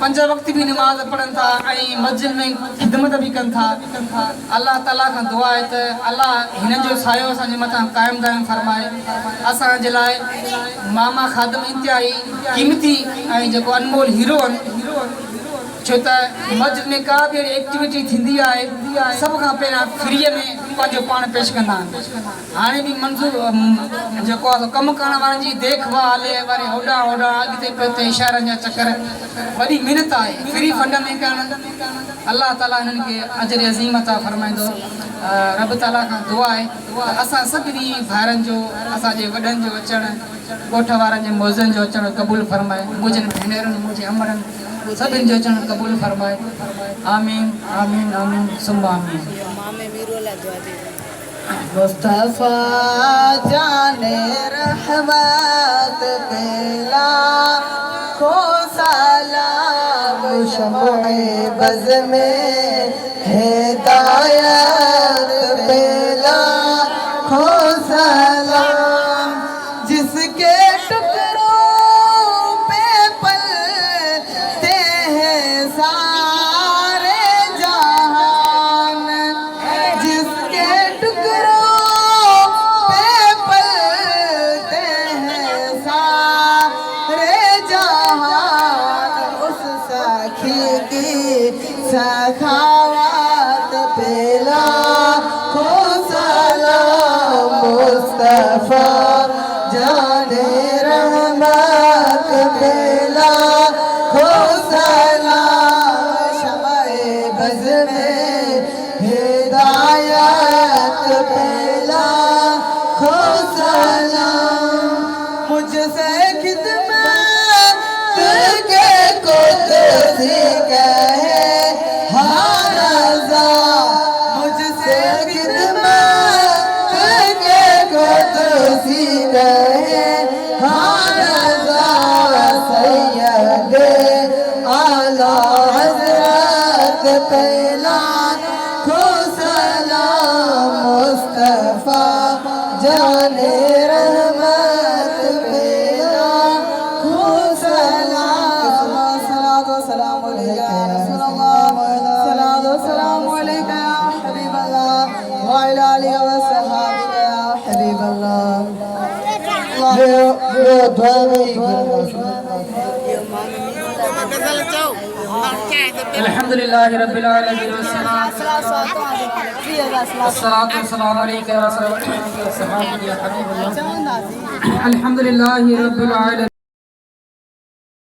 5 वक़्त भी नमाज़ पढ़नि था ऐं मस्जिद में ख़िदमत भी कनि था अल्लाह ताला खां दुआ आहे त अल्लाह हिन जो सायो असांजे मथां क़ाइमु दाइमु फरमाए असांजे लाइ मामा खादम इंतहाई क़ीमती ऐं जेको अनमोल हीरो आहिनि छो त मस्जिद में का भी एक्टिविटी थींदी आहे सभ खां पहिरियां फ्रीअ में पंहिंजो पाण पेश कंदा आहिनि हाणे बि मंज़ूर जेको आहे कमु करण वारनि जी देखभाल वरी होॾां अॻिते पियो इशारनि जा चकर वॾी महिनत आहे फ्री फंड में करणु अल्लाह ताला हिननि खे अजर अज़ीम अता फरमाईंदो रब ताला खां दुआ आहे असां सभिनी भाइरनि जो असांजे वॾनि जो अचणु ॻोठ वारनि जे मौज़नि जो अचणु क़बूल फरमाए मुंहिंजनि भेनरुनि मुंहिंजे अमरनि सभिनि जो अचणु क़बूल फरमाए आमीन आमीन आमीन सुम्मा आमीन मुस्तफ़ा जाने रहमत पेला को सलाम शमए बज़ में हिदायत पेला को सलाम जिसके टुकड़ों पे पलते हैं सारे जहान जिसके टुकड़ों पे पलते हैं सारे जहान उस सखी की सखावत पेला को सलाम मुस्तफ़ा जाने रहमत पेला को सलाम शमए बज़ में हिदायत पेला को सलाम मुझसे खिदमत के कुदसी कहे हाँ रज़ा मुझसे खिदमत के कुदसी कहे हाँ रज़ा सैयद आला हज़रत पेला को सलाम मुस्तफ़ा जाने रहमत पेला को सलाम सलातो सलाम अलैका या रसूलल्लाह सलातो सलाम अलैका या हबीबल्लाह व अला आलिहि व सहाबिका या हबीबल्लाह दुआ में अल्हम्दुलिल्लाह रब्बिल आलमीन वस्सलातु वस्सलामु अलैका या रसूलल्लाह। अल्हम्दुलिल्लाह रब्बिल आलमीन।